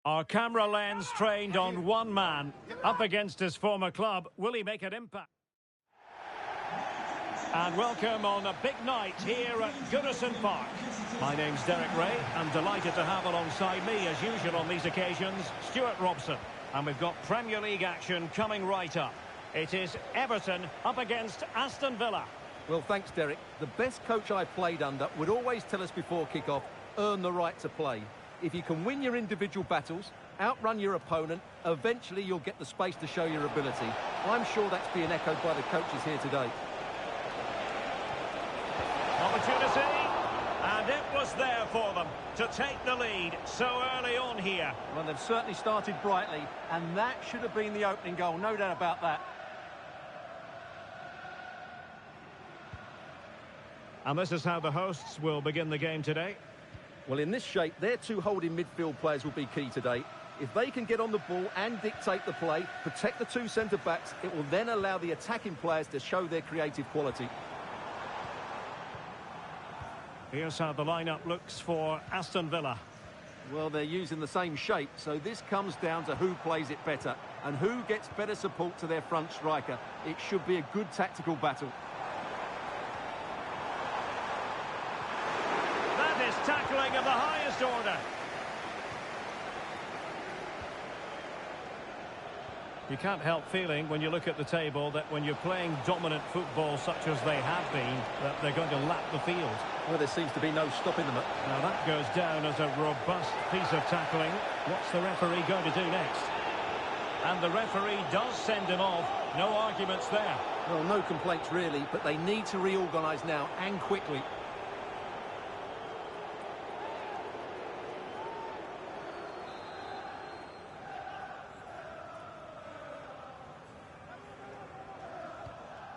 Our camera lens trained on one man. Up against his former club, will he make an impact? And welcome on a big night here at Goodison Park. My name's Derek Ray. I'm delighted to have alongside me, as usual on these occasions, Stuart Robson. And we've got Premier League action coming right up. It is Everton up against Aston Villa. Well, thanks, Derek. The best coach I played under would always tell us before kick-off, earn the right to play. If you can win your individual battles, outrun your opponent, eventually you'll get the space to show your ability. I'm sure that's being echoed by the coaches here today. Opportunity, and it was there for them to take the lead so early on here. Well, they've certainly started brightly, and that should have been the opening goal, no doubt about that. And this is how the hosts will begin the game today. Well, in this shape, their two holding midfield players will be key today. If they can get on the ball and dictate the play, protect the two centre-backs, it will then allow the attacking players to show their creative quality. Here's how the lineup looks for Aston Villa. Well, they're using the same shape, so this comes down to who plays it better and who gets better support to their front striker. It should be a good tactical battle. That is tackling of the highest order. You can't help feeling when you look at the table that when you're playing dominant football such as they have been, that they're going to lap the field. Well, there seems to be no stopping them. Now that goes down as a robust piece of tackling. What's the referee going to do next? And the referee does send him off. No arguments there. Well, no complaints really, but they need to reorganise now and quickly.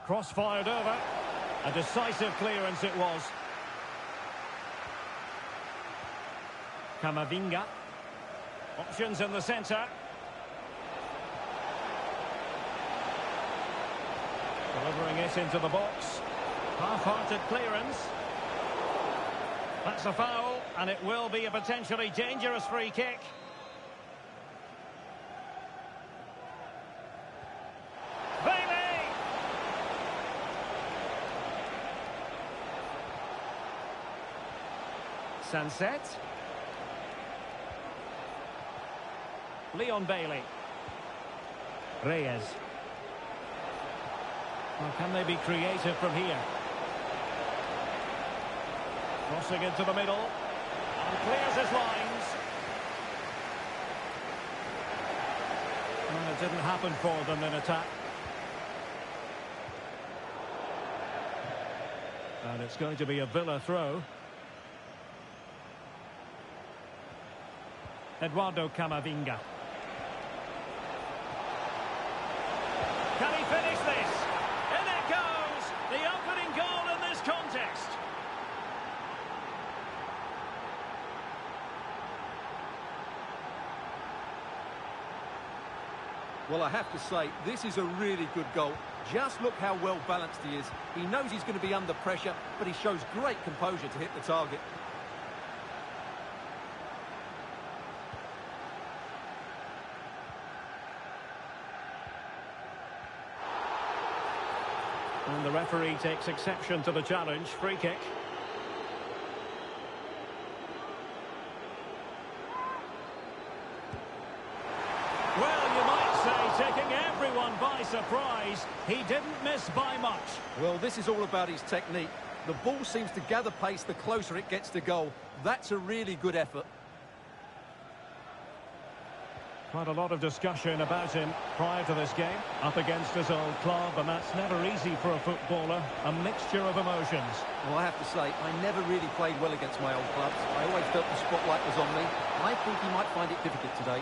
Cross fired over. A decisive clearance it was. Camavinga. Options in the centre. Delivering it into the box. Half-hearted clearance. That's a foul, and it will be a potentially dangerous free kick. Sunset. Leon Bailey. Reyes. Well, can they be creative from here? Crossing into the middle. And clears his lines. Well, it didn't happen for them in attack. And it's going to be a Villa throw. Eduardo Camavinga. Can he finish this? In it goes! The opening goal in this contest. Well, I have to say, this is a really good goal. Just look how well balanced he is. He knows he's going to be under pressure, but he shows great composure to hit the target. And the referee takes exception to the challenge. Free kick. Well, you might say taking everyone by surprise. He didn't miss by much. Well, this is all about his technique. The ball seems to gather pace the closer it gets to goal. That's a really good effort. Quite a lot of discussion about him prior to this game. Up against his old club, and that's never easy for a footballer. A mixture of emotions. Well, I have to say, I never really played well against my old clubs. I always felt the spotlight was on me. I think he might find it difficult today.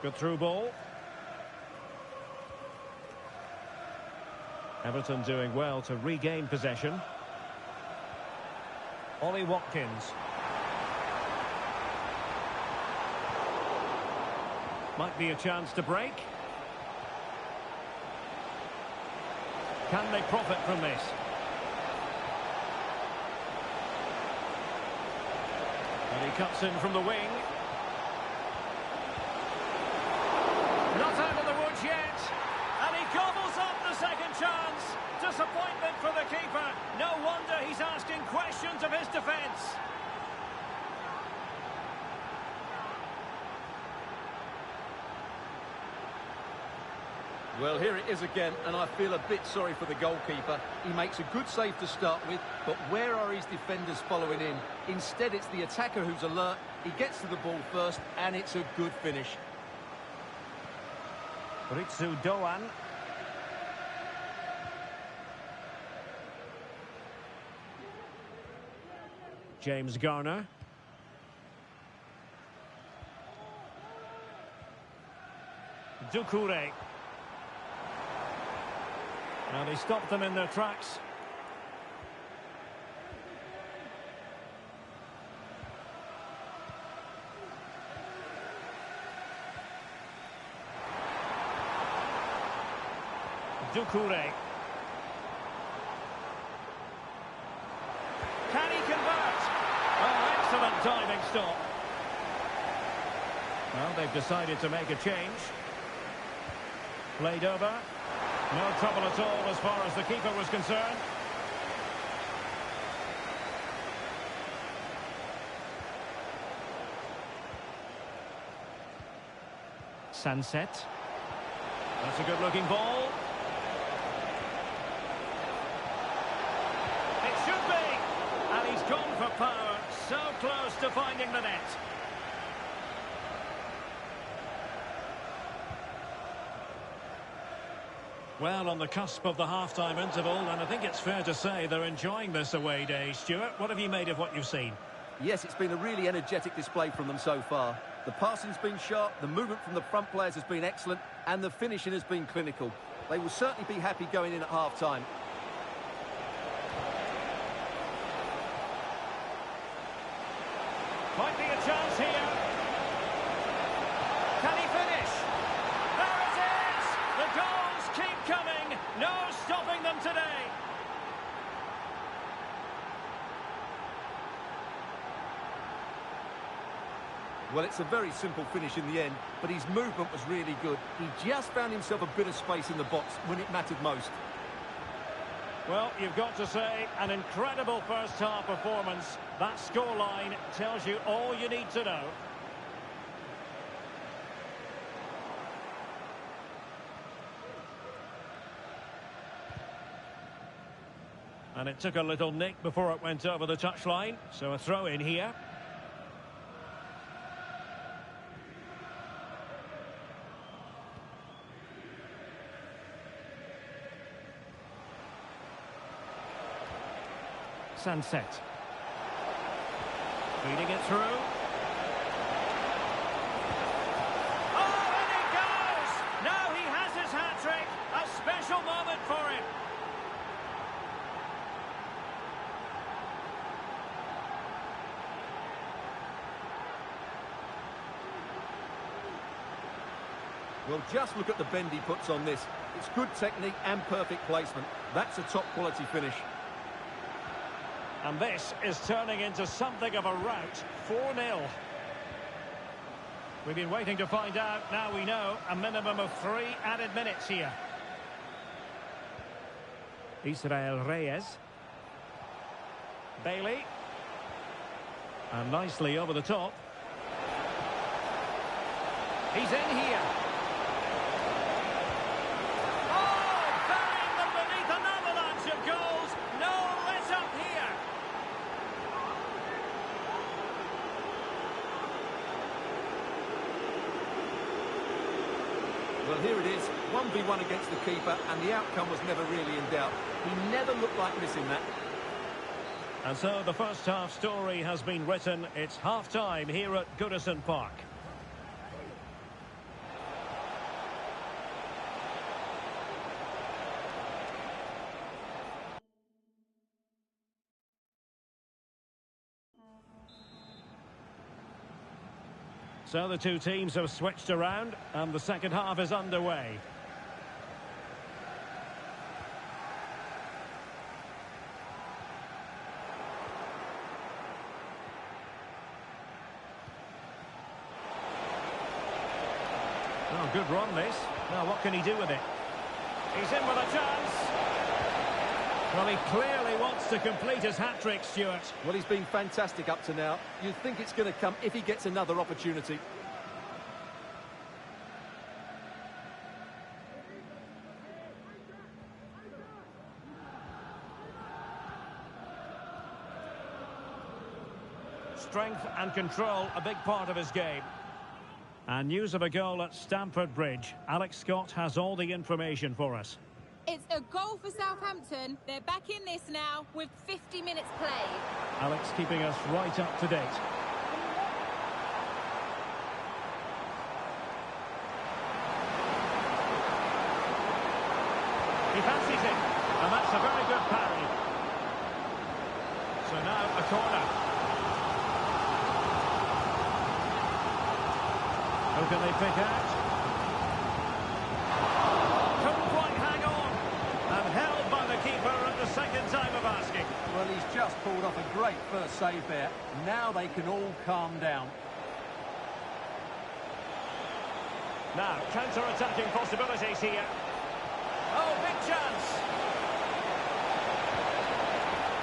Good through ball. Everton doing well to regain possession. Ollie Watkins. Might be a chance to break. Can they profit from this? And he cuts in from the wing. Not out of the woods yet. And he gobbles up the second chance. Disappointment for the keeper. No wonder he's asking questions of his defence. Well, here it is again, and I feel a bit sorry for the goalkeeper. He makes a good save to start with, but where are his defenders following in? Instead, it's the attacker who's alert. He gets to the ball first, and it's a good finish. Ritsu Doan. James Garner. Doucouré. And he stopped them in their tracks. Doucouré. Can he convert? Oh, excellent diving stop. Well, they've decided to make a change. Played over. No trouble at all as far as the keeper was concerned. Sunset. That's a good-looking ball. It should be. And he's gone for power. So close to finding the net. Well, on the cusp of the half-time interval, and I think it's fair to say they're enjoying this away day. Stuart, what have you made of what you've seen? Yes, it's been a really energetic display from them so far. The passing's been sharp, the movement from the front players has been excellent, and the finishing has been clinical. They will certainly be happy going in at half-time. Might be a chance here. Can he finish? There it is! The goals keep coming. No stopping them today. Well, it's a very simple finish in the end, but his movement was really good. He just found himself a bit of space in the box when it mattered most. Well, you've got to say, an incredible first-half performance. That scoreline tells you all you need to know. And it took a little nick before it went over the touchline, so a throw in here. Sunset. Feeding it through. Oh, and he goes! Now he has his hat-trick. A special moment for him. Well, just look at the bend he puts on this. It's good technique and perfect placement. That's a top-quality finish. And this is turning into something of a rout. 4-0. We've been waiting to find out. Now we know. A minimum of 3 added minutes here. Israel Reyes. Bailey. And nicely over the top. He's in here. Well, here it is, 1v1 against the keeper, and the outcome was never really in doubt. He never looked like missing that. And so the first half story has been written. It's half-time here at Goodison Park. So the two teams have switched around and the second half is underway. Oh, good run this. Now what can he do with it? He's in with a chance. Well, he clearly wants to complete his hat-trick, Stuart. Well, he's been fantastic up to now. You'd think it's going to come if he gets another opportunity. Strength and control, a big part of his game. And news of a goal at Stamford Bridge. Alex Scott has all the information for us. It's a goal for Southampton. They're back in this now with 50 minutes played. Alex keeping us right up to date. He fancies it, and that's a very good parry. So now a corner. Who can they pick out? Couldn't quite hang on. And held by the keeper at the second time of asking. Well, he's just pulled off a great first save there. Now they can all calm down. Now, counter-attacking possibilities here. Oh, big chance.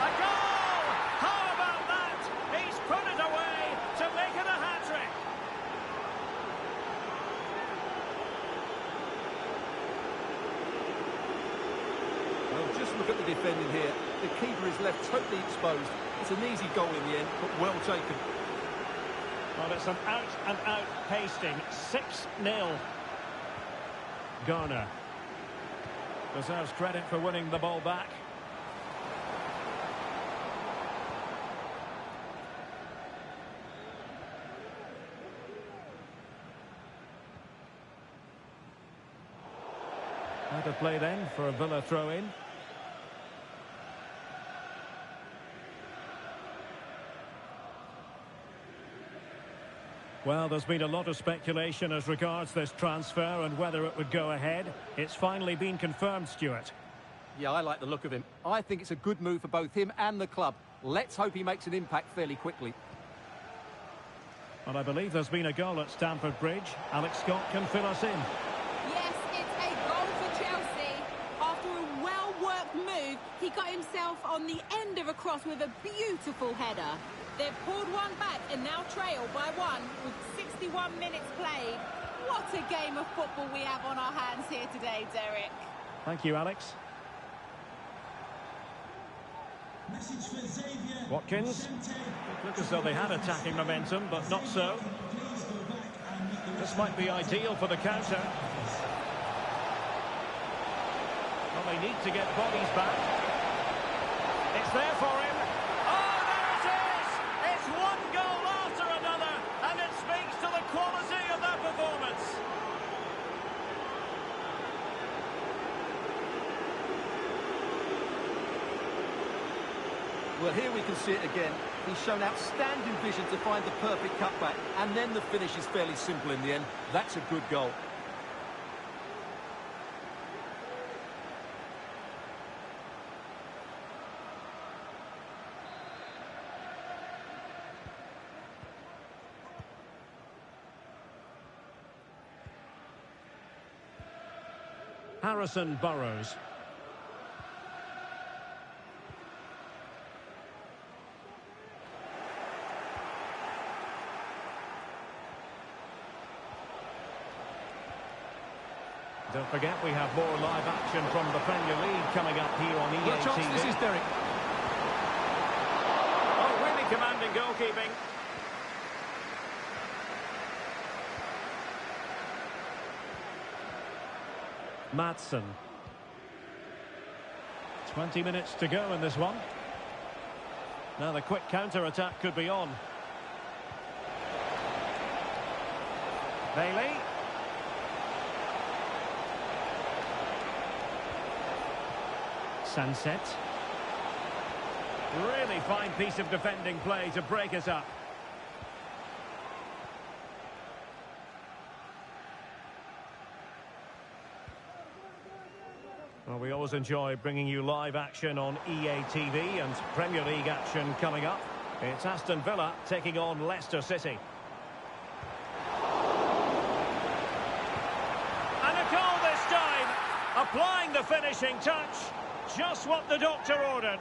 A goal! How about that? He's put it away to make it a hat-trick. Well, just look at the defending here. The keeper is left totally exposed. It's an easy goal in the end, but well taken. Well, it's an out-and-out pasting. 6-0. Garner deserves credit for winning the ball back. Out of play then for a Villa throw-in. Well, there's been a lot of speculation as regards this transfer and whether it would go ahead. It's finally been confirmed, Stuart. Yeah, I like the look of him. I think it's a good move for both him and the club. Let's hope he makes an impact fairly quickly. Well, I believe there's been a goal at Stamford Bridge. Alex Scott can fill us in. Yes, it's a goal for Chelsea. After a well-worked move, he got himself on the end of a cross with a beautiful header. They've pulled one back and now trail by one with 61 minutes played. What a game of football we have on our hands here today, Derek. Thank you, Alex. Watkins. Look as though they had attacking momentum, but not so. This might be ideal for the counter. Well, they need to get bodies back. It's there for him. Oh, there it is! It's one goal after another, and it speaks to the quality of that performance. Well, here we can see it again. He's shown outstanding vision to find the perfect cutback, and then the finish is fairly simple in the end. That's a good goal. Harrison Burrows. Don't forget, we have more live action from the Premier League coming up here on EAFC. This is Derek. Oh, really commanding goalkeeping. Maatsen. 20 minutes to go in this one. Now the quick counter-attack could be on. Bailey. Sunset. Really fine piece of defending play to break us up. Well, we always enjoy bringing you live action on EA TV and Premier League action coming up. It's Aston Villa taking on Leicester City. And a goal this time, applying the finishing touch. Just what the doctor ordered.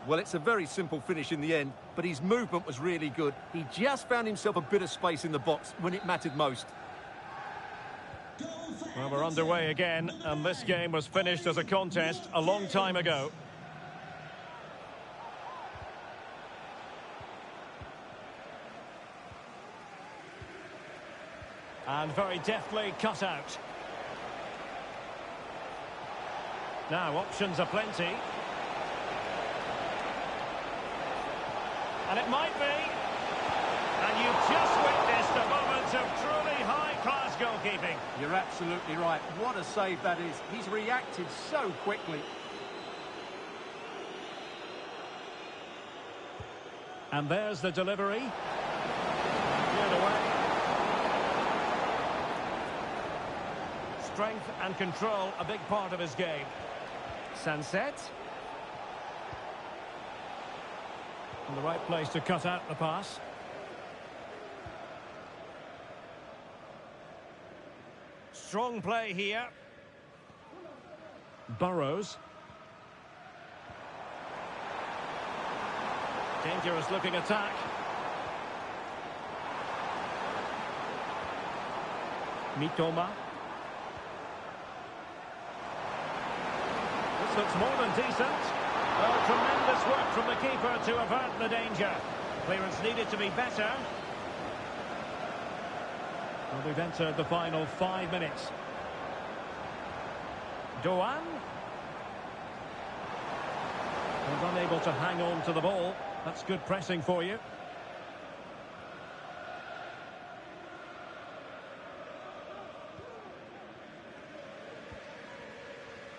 Well, it's a very simple finish in the end, but his movement was really good. He just found himself a bit of space in the box when it mattered most. Well, we're underway again, and this game was finished as a contest a long time ago. And very deftly cut out. Now, options are plenty. And it might be. And you've just witnessed a moment of truly high-class goalkeeping. You're absolutely right. What a save that is. He's reacted so quickly. And there's the delivery. Cleared away. Strength and control, a big part of his game. Sunset. In the right place to cut out the pass. Strong play here. Burrows. Dangerous looking attack. Mitoma. This looks more than decent. Well, tremendous work from the keeper to avert the danger. Clearance needed to be better. Well, we've entered the final 5 minutes. Doan. Was unable to hang on to the ball. That's good pressing for you.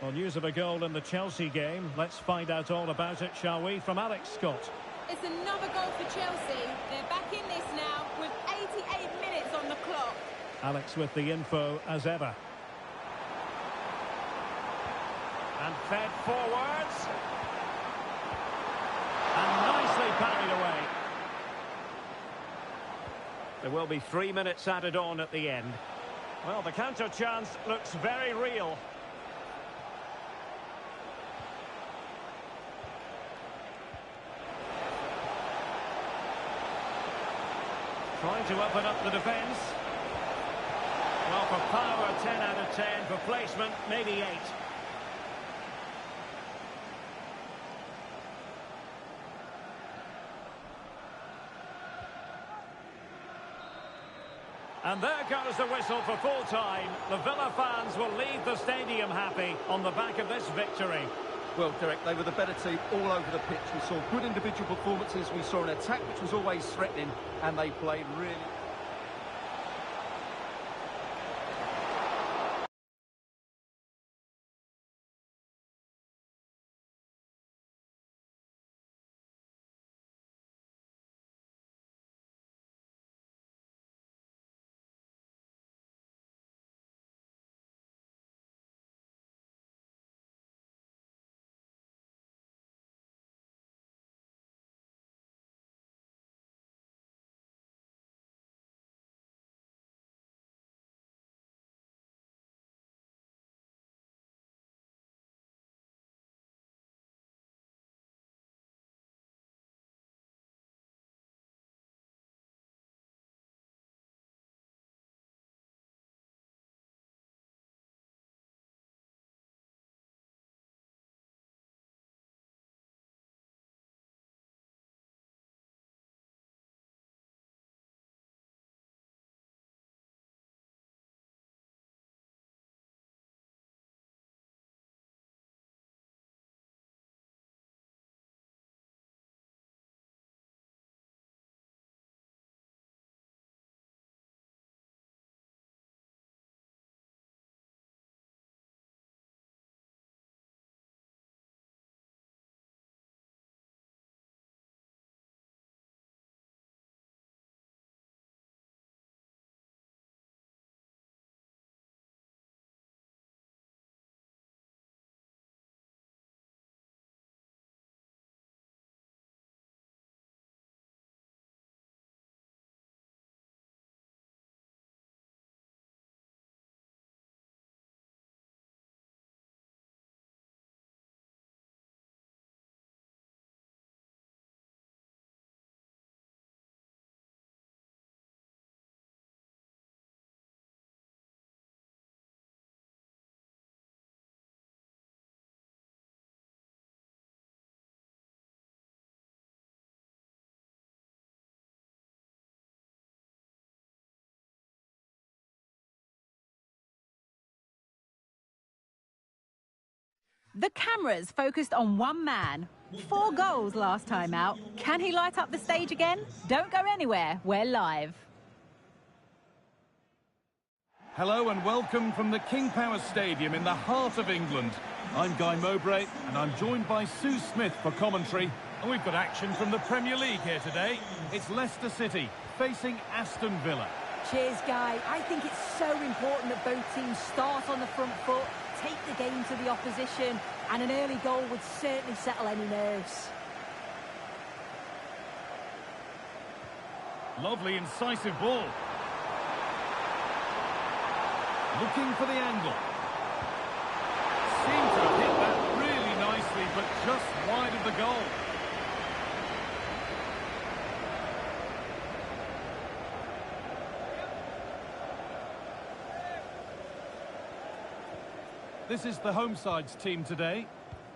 Well, news of a goal in the Chelsea game. Let's find out all about it, shall we, from Alex Scott. It's another goal for Chelsea. They're back in this now with 88 minutes on the clock. Alex with the info as ever. And fed forwards. And nicely parried away. There will be 3 minutes added on at the end. Well, the counter chance looks very real. Trying to open up the defence. Well, for power, 10 out of 10. For placement, maybe 8. And there goes the whistle for full time. The Villa fans will leave the stadium happy on the back of this victory. Well, Derek, they were the better team all over the pitch. We saw good individual performances. We saw an attack which was always threatening, and they played really... The cameras focused on one man. 4 goals last time out. Can he light up the stage again? Don't go anywhere. We're live. Hello and welcome from the King Power Stadium in the heart of England. I'm Guy Mowbray and I'm joined by Sue Smith for commentary. And we've got action from the Premier League here today. It's Leicester City facing Aston Villa. Cheers, Guy. I think it's so important that both teams start on the front foot, take the game to the opposition, and an early goal would certainly settle any nerves. Lovely, incisive ball. Looking for the angle. Seemed to have hit that really nicely, but just wide of the goal. This is the home side's team today.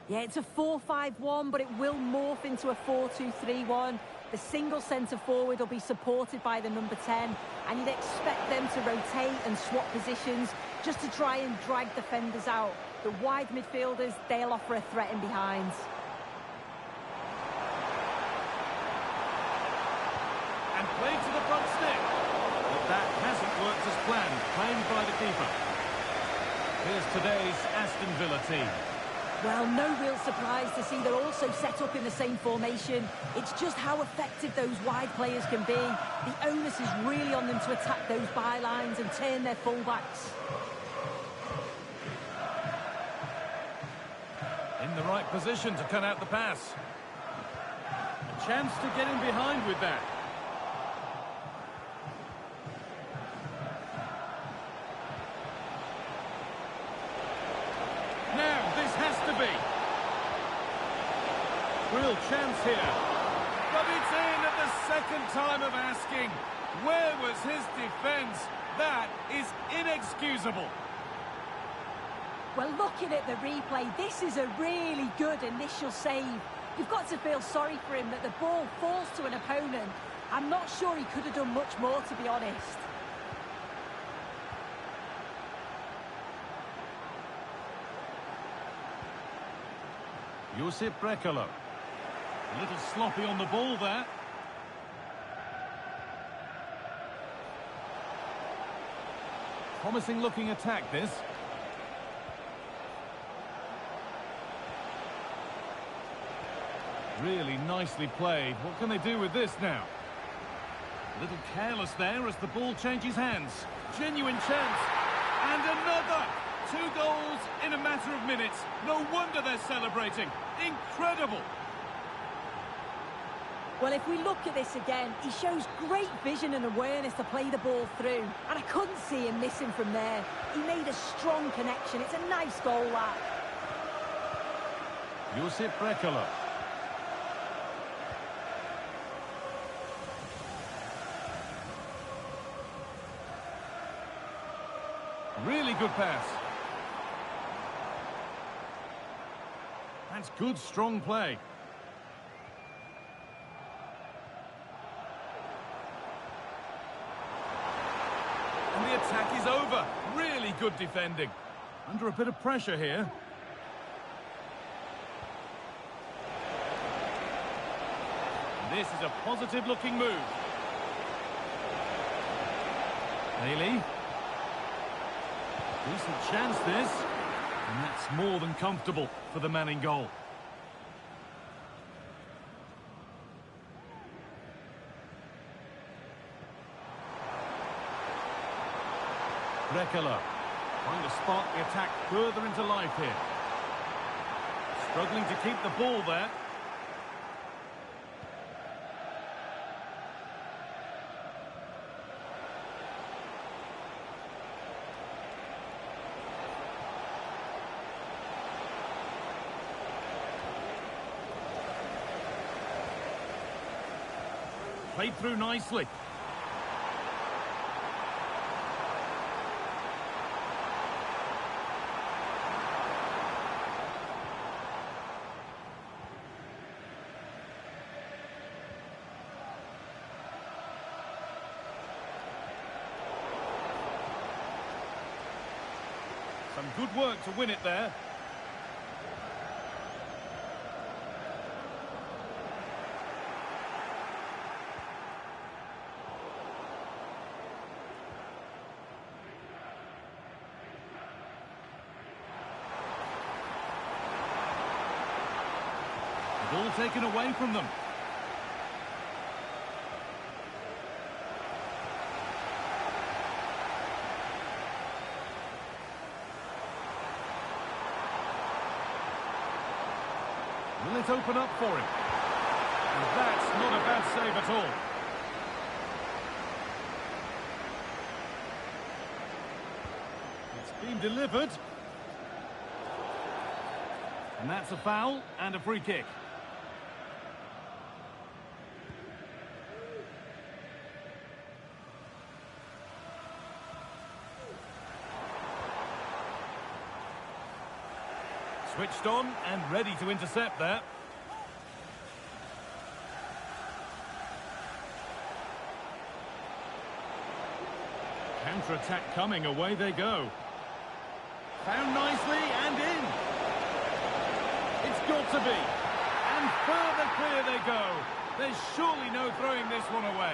Yeah, it's a 4-5-1, but it will morph into a 4-2-3-1. The single centre-forward will be supported by the number 10, and you'd expect them to rotate and swap positions just to try and drag defenders out. The wide midfielders, they'll offer a threat in behind. And played to the front stick. But that hasn't worked as planned, claimed by the keeper. Here's today's Aston Villa team. Well, no real surprise to see they're also set up in the same formation. It's just how effective those wide players can be. The onus is really on them to attack those bylines and turn their fullbacks. In the right position to cut out the pass. A chance to get in behind with that. Now, this has to be. Real chance here. But it's in at the second time of asking. Where was his defence? That is inexcusable. Well, looking at the replay, this is a really good initial save. You've got to feel sorry for him that the ball falls to an opponent. I'm not sure he could have done much more, to be honest. Josip Brekalo. A little sloppy on the ball there. Promising looking attack this. Really nicely played. What can they do with this now? A little careless there as the ball changes hands. Genuine chance. And another! 2 goals in a matter of minutes. No wonder they're celebrating. Incredible! Well, if we look at this again, he shows great vision and awareness to play the ball through. And I couldn't see him missing from there. He made a strong connection. It's a nice goal, that. Josip Brekalo. Really good pass. That's good, strong play. And the attack is over. Really good defending. Under a bit of pressure here. This is a positive-looking move. Bailey. Decent chance, this. And that's more than comfortable for the man in goal. Brekalo trying to spark the attack further into life here. Struggling to keep the ball there. Played through nicely. Some good work to win it there. Ball taken away from them. Will it open up for him? And that's not a bad save at all. It's been delivered. And that's a foul and a free kick. Switched on and ready to intercept there. Counter-attack coming, away they go. Found nicely and in. It's got to be. And further clear they go. There's surely no throwing this one away.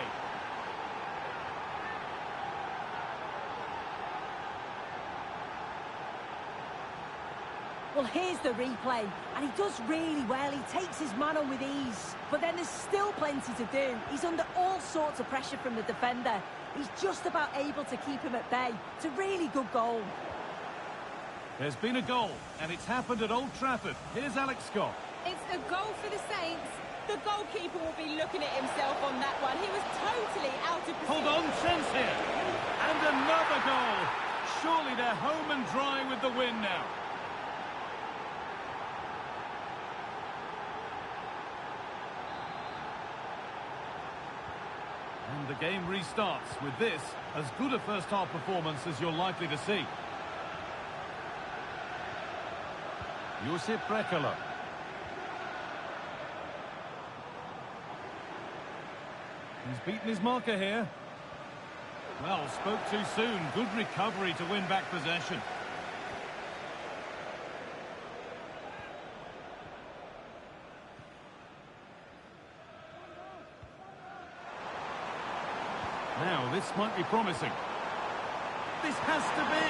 Well, here's the replay, and he does really well. He takes his man on with ease, but then there's still plenty to do. He's under all sorts of pressure from the defender. He's just about able to keep him at bay. It's a really good goal. There's been a goal, and it's happened at Old Trafford. Here's Alex Scott. It's a goal for the Saints. The goalkeeper will be looking at himself on that one. He was totally out of position. Hold on, chance here. And another goal. Surely they're home and dry with the win now. And the game restarts with this, as good a first-half performance as you're likely to see. Josip Brekalo. He's beaten his marker here. Well, spoke too soon. Good recovery to win back possession. Now, this might be promising. This has to be.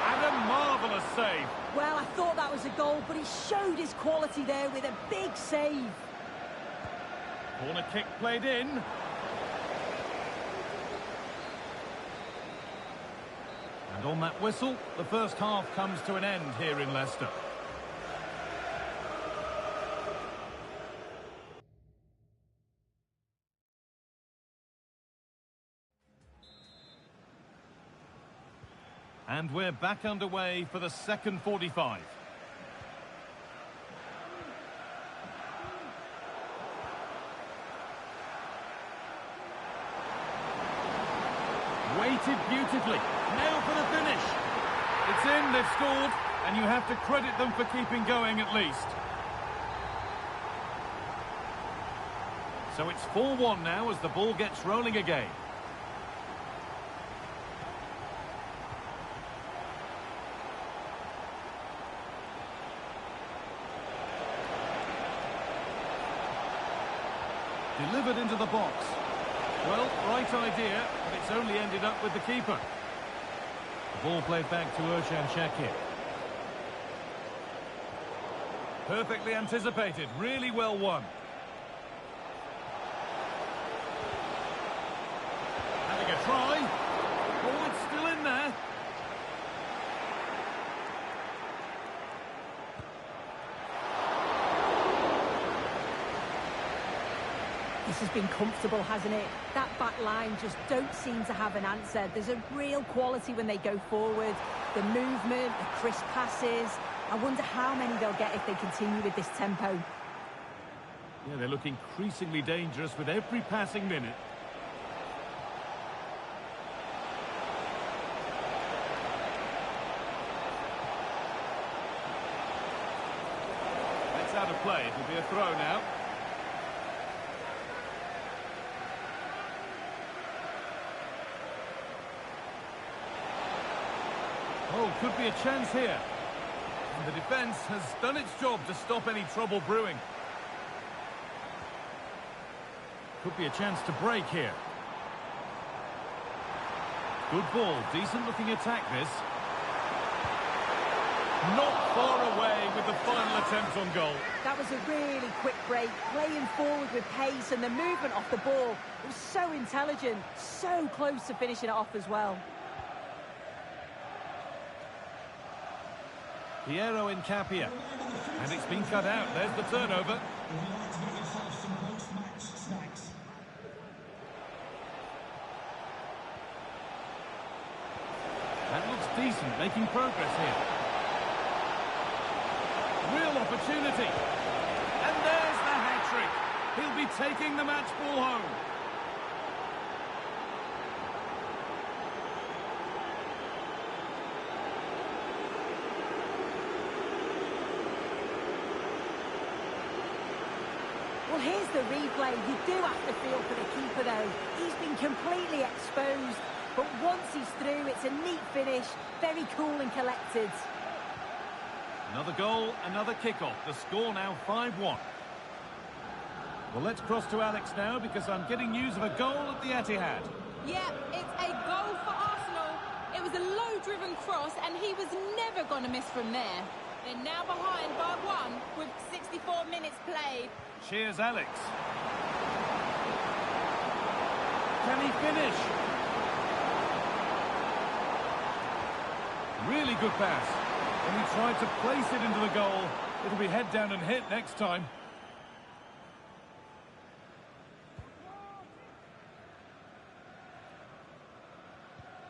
And a marvellous save. Well, I thought that was a goal, but he showed his quality there with a big save. Corner kick played in. And on that whistle, the first half comes to an end here in Leicester. And we're back underway for the second 45. Waited beautifully. Now for the finish. It's in, they've scored, and you have to credit them for keeping going at least. So it's 4-1 now as the ball gets rolling again. Delivered into the box. Well, right idea, but it's only ended up with the keeper. The ball played back to Özcan Şakir. Perfectly anticipated, really well won. Having a try. Oh, it's still in there. This has been comfortable, hasn't it? That back line just don't seem to have an answer. There's a real quality when they go forward. The movement, the crisp passes. I wonder how many they'll get if they continue with this tempo. Yeah, they look increasingly dangerous with every passing minute. That's out of play. It'll be a throw now. Oh, could be a chance here. And the defence has done its job to stop any trouble brewing. Could be a chance to break here. Good ball, decent looking attack this. Not far away with the final attempt on goal. That was a really quick break, playing forward with pace and the movement off the ball. It was so intelligent, so close to finishing it off as well. Piero Incapia. And it's been cut out. There's the turnover. That looks decent, making progress here. Real opportunity. And there's the hat-trick. He'll be taking the match ball home. Well, here's the replay. You do have to feel for the keeper, though. He's been completely exposed. But once he's through, it's a neat finish. Very cool and collected. Another goal, another kickoff. The score now 5-1. Well, let's cross to Alex now because I'm getting news of a goal at the Etihad. Yeah, it's a goal for Arsenal. It was a low-driven cross, and he was never going to miss from there. They're now behind by 1 with 64 minutes played. Cheers, Alex. Can he finish? Really good pass. And he tried to place it into the goal. It'll be head down and hit next time.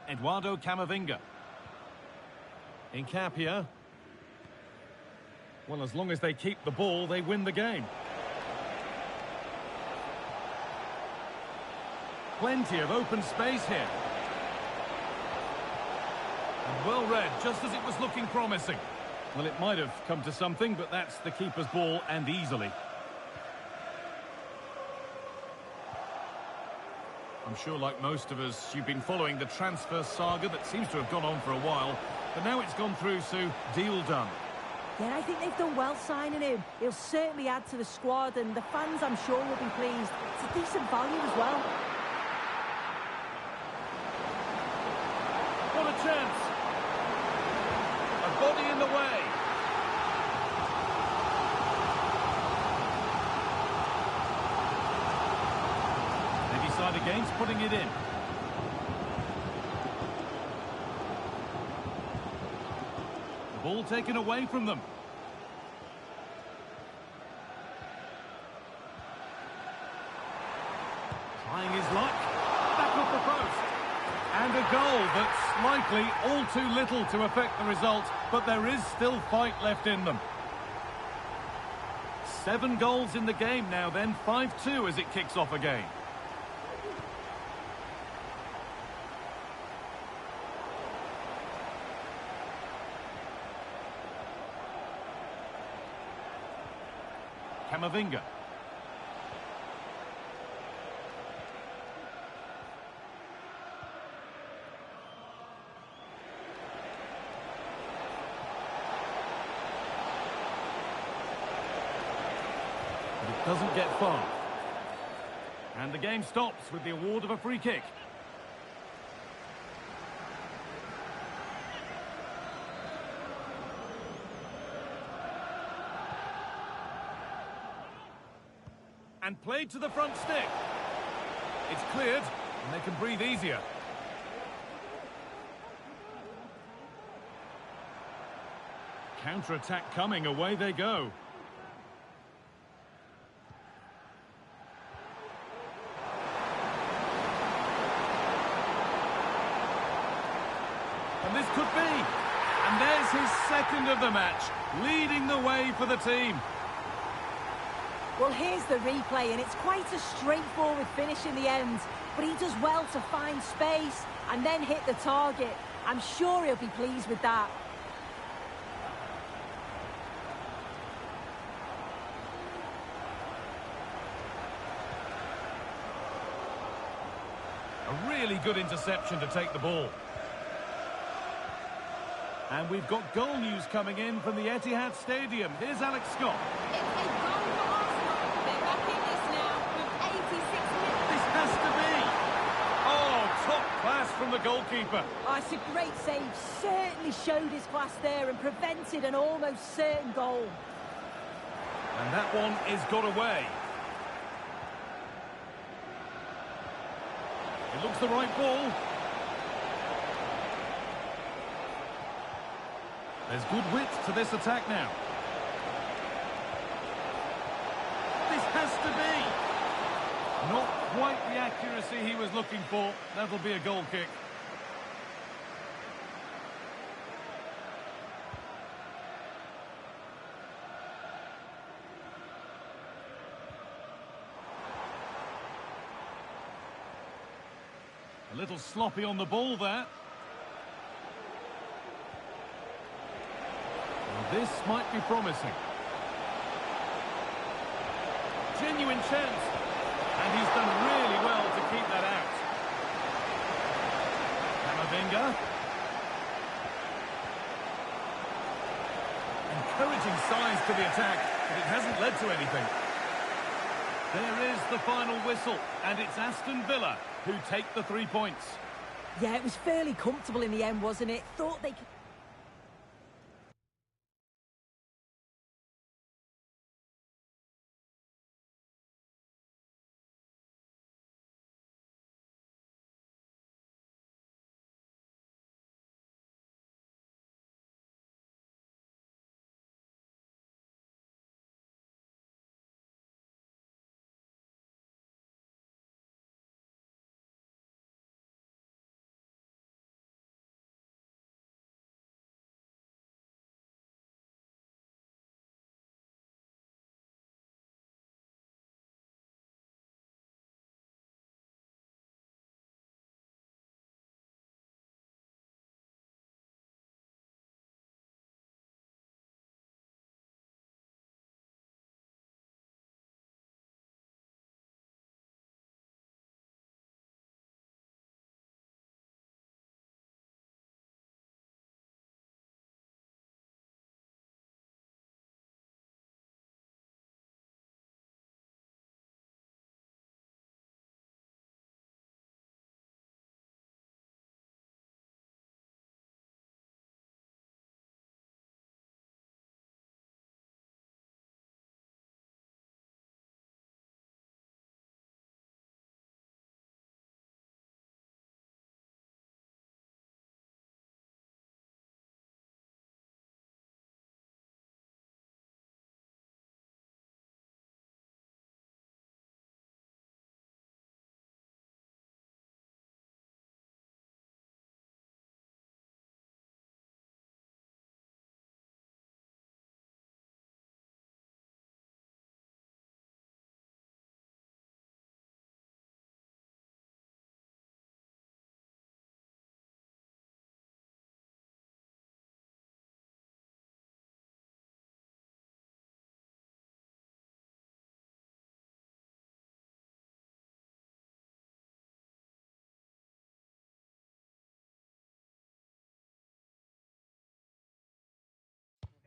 Eduardo Camavinga. Incapia. Well, as long as they keep the ball, they win the game. Plenty of open space here. And well read, just as it was looking promising. Well, it might have come to something, but that's the keeper's ball, and easily. I'm sure, like most of us, you've been following the transfer saga that seems to have gone on for a while. But now it's gone through, Sue. Deal done. Yeah, I think they've done well signing him. He'll certainly add to the squad, and the fans, I'm sure, will be pleased. It's a decent value as well. What a chance! A body in the way. They decide against putting it in. The ball taken away from them. Trying his luck. Back off the post. And a goal that's likely all too little to affect the result, but there is still fight left in them. 7 goals in the game now then, 5-2 as it kicks off again. Camavinga. But it doesn't get far. And the game stops with the award of a free kick. And played to the front stick. It's cleared, and they can breathe easier. Counter-attack coming, away they go. And this could be. And there's his second of the match, leading the way for the team. Well, here's the replay, and it's quite a straightforward finish in the end. But he does well to find space and then hit the target. I'm sure he'll be pleased with that. A really good interception to take the ball. And we've got goal news coming in from the Etihad Stadium. Here's Alex Scott. It's a goal for Arsenal. They're back in this now with 86 minutes. This has to be. Oh, top-class from the goalkeeper. Oh, it's a great save. Certainly showed his class there and prevented an almost certain goal. And that one is got away. It looks the right ball. There's good width to this attack now. This has to be. Not quite the accuracy he was looking for. That'll be a goal kick. A little sloppy on the ball there. Well, this might be promising. Genuine chance. And he's done really well to keep that out. Camavinga. Encouraging signs to the attack, but it hasn't led to anything. There is the final whistle, and it's Aston Villa who take the 3 points. Yeah, it was fairly comfortable in the end, wasn't it? Thought they could...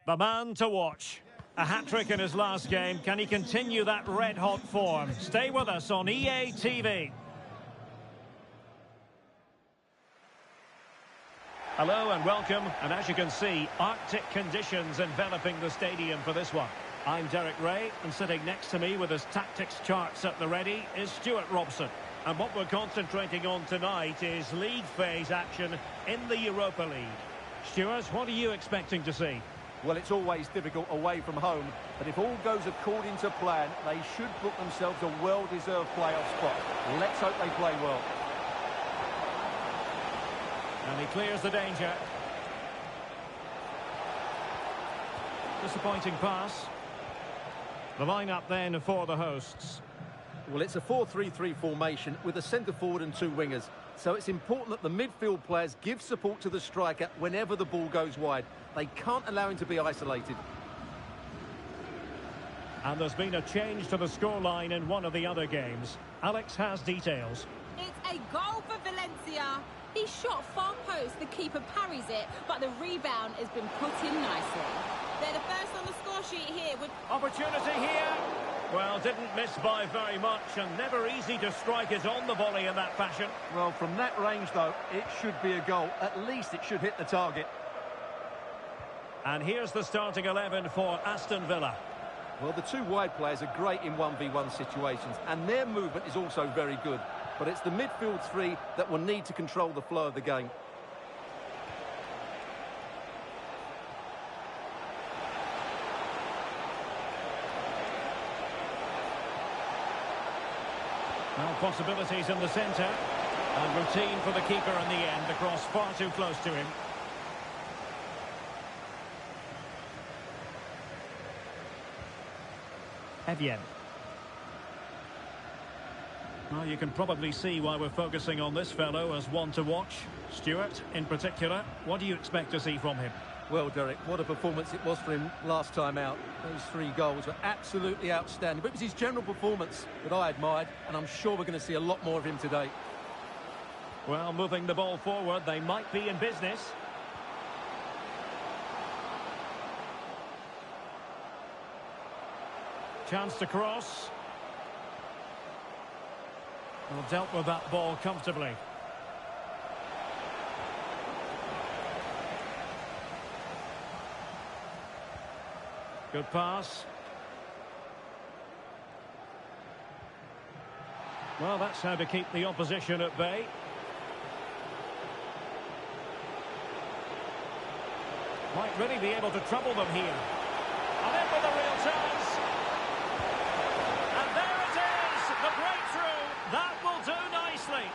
The man to watch. A hat-trick in his last game. Can he continue that red-hot form? Stay with us on EA TV. Hello and welcome. And as you can see, Arctic conditions enveloping the stadium for this one. I'm Derek Ray, and sitting next to me with his tactics charts at the ready is Stuart Robson. And what we're concentrating on tonight is league phase action in the Europa League. Stuart, what are you expecting to see? Well, it's always difficult away from home, but if all goes according to plan, they should book themselves a well-deserved playoff spot. Let's hope they play well. And he clears the danger. Disappointing pass. The lineup then for the hosts. Well, it's a 4-3-3 formation with a centre-forward and two wingers. So it's important that the midfield players give support to the striker whenever the ball goes wide. They can't allow him to be isolated. And there's been a change to the scoreline in one of the other games. Alex has details. It's a goal for Valencia. He shot far post, the keeper parries it, but the rebound has been put in nicely. They're the first on the score sheet here with... Opportunity here. Well, didn't miss by very much, and never easy to strike it on the volley in that fashion. Well, from that range, though, it should be a goal. At least it should hit the target. And here's the starting 11 for Aston Villa. Well, the two wide players are great in 1v1 situations, and their movement is also very good. But it's the midfield three that will need to control the flow of the game. Well, possibilities in the centre. And routine for the keeper in the end. The cross far too close to him. Evian. Well, you can probably see why we're focusing on this fellow as one to watch. Stuart, in particular, what do you expect to see from him? Well, Derek, what a performance it was for him last time out. Those 3 goals were absolutely outstanding. But it was his general performance that I admired, and I'm sure we're going to see a lot more of him today. Well, moving the ball forward, they might be in business. Chance to cross. Well, dealt with that ball comfortably. Good pass. Well, that's how to keep the opposition at bay. Might really be able to trouble them here. And in with a real chance. And there it is, the breakthrough. That will do nicely.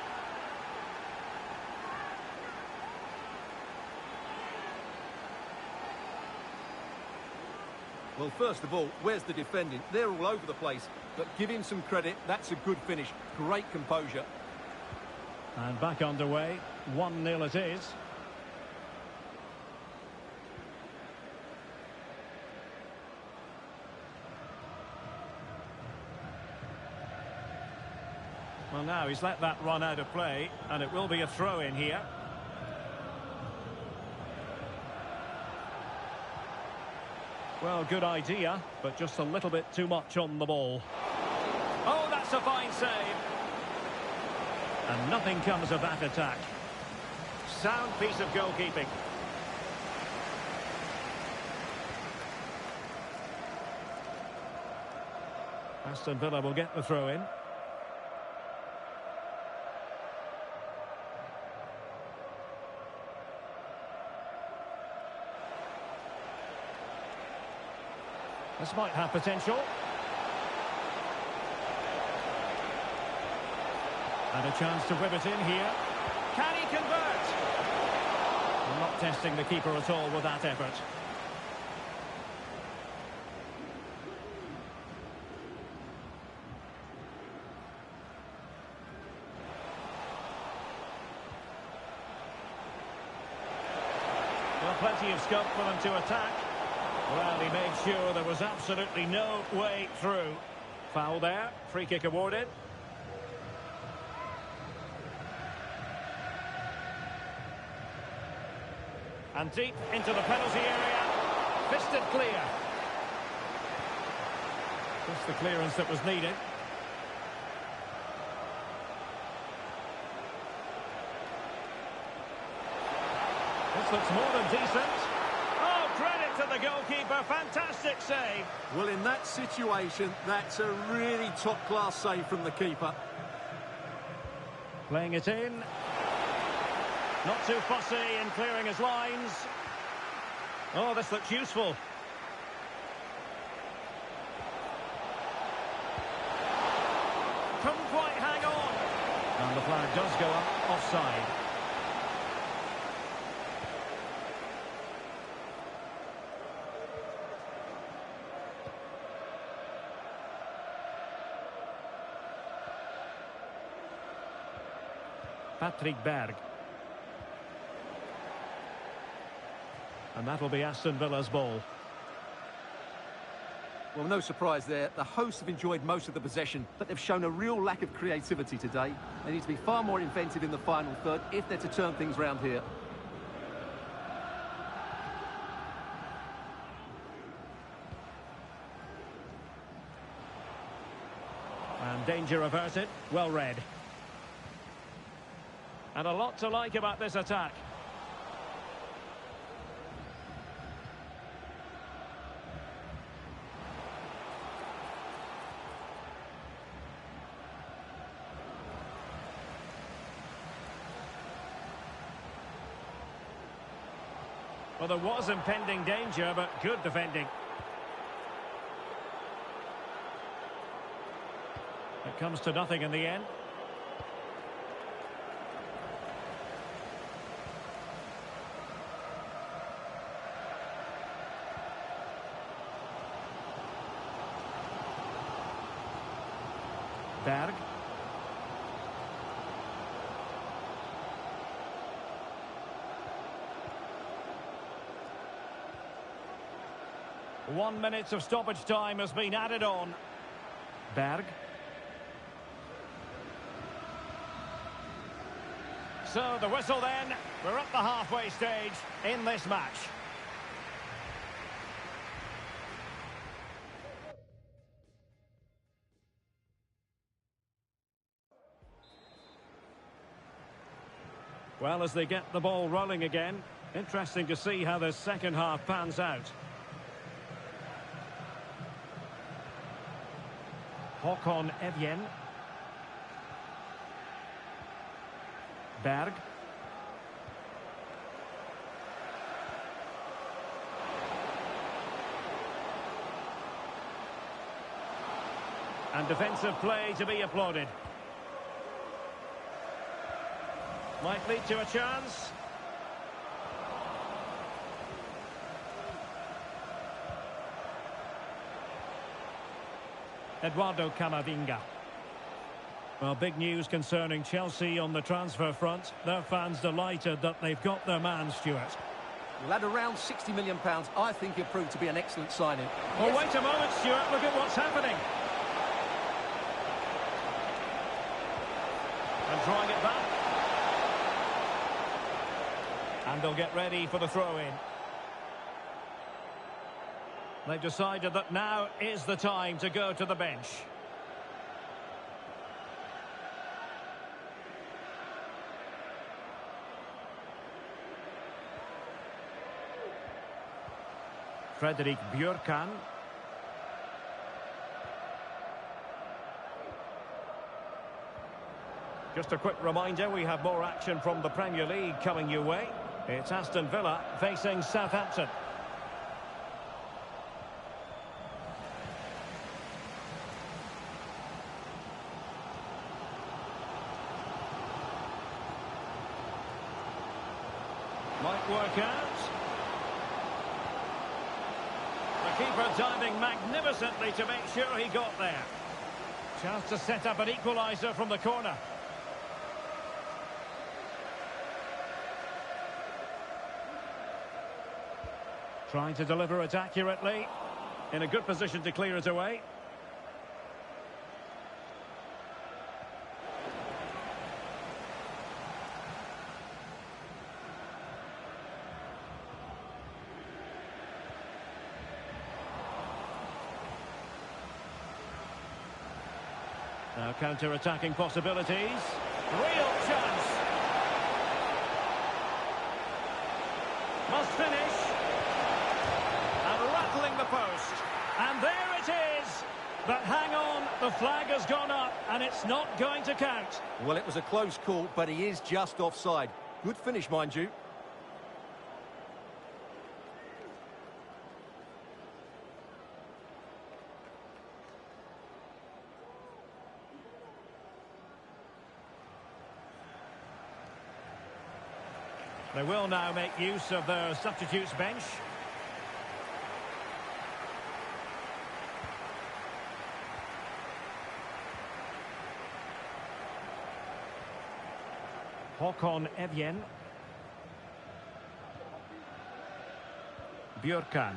Well, first of all, where's the defending? They're all over the place. But give him some credit. That's a good finish. Great composure. And back underway. 1-0 it is. Well, now he's let that run out of play, and it will be a throw-in here. Well, good idea, but just a little bit too much on the ball. Oh, that's a fine save. And nothing comes of that attack. Sound piece of goalkeeping. Aston Villa will get the throw-in. This might have potential. And a chance to whip it in here. Can he convert? Not testing the keeper at all with that effort. Well, plenty of scope for them to attack. Well, he made sure there was absolutely no way through. Foul there. Free kick awarded. And deep into the penalty area. Fisted clear. Just the clearance that was needed. This looks more than decent. Oh, credit to the goalkeeper. Fantastic save. Well, in that situation, that's a really top-class save from the keeper. Playing it in. Not too fussy in clearing his lines. Oh, this looks useful. Couldn't quite hang on. And the flag does go up offside. Patrick Berg. And that'll be Aston Villa's ball. Well, no surprise there. The hosts have enjoyed most of the possession, but they've shown a real lack of creativity today. They need to be far more inventive in the final third if they're to turn things round here. danger averted. Well read. And a lot to like about this attack. Well, there was impending danger, but good defending. It comes to nothing in the end. Berg. One minute of stoppage time has been added on. Berg. So the whistle then. We're at the halfway stage in this match. Well, as they get the ball rolling again, interesting to see how the second half pans out. Håkon Evjen. Berg. And defensive play to be applauded. Might lead to a chance. Eduardo Camavinga. Well, big news concerning Chelsea on the transfer front. Their fans delighted that they've got their man, Stuart. Well, at around £60 million, I think he'll prove to be an excellent signing. Oh, yes. Wait a moment, Stuart. Look at what's happening. And drawing it back. And they'll get ready for the throw-in. They've decided that now is the time to go to the bench. Fredrik Björkan. Just a quick reminder, we have more action from the Premier League coming your way. It's Aston Villa facing Southampton. Might work out. The keeper diving magnificently to make sure he got there. Chance to set up an equaliser from the corner. Trying to deliver it accurately. In a good position to clear it away. Now counter-attacking possibilities. Real chance. Must finish. And rattling the post. And there it is. But hang on, the flag has gone up and it's not going to count. Well, it was a close call, but he is just offside. Good finish, mind you. They will now make use of their substitutes bench. Håkon Evjen. Björkan.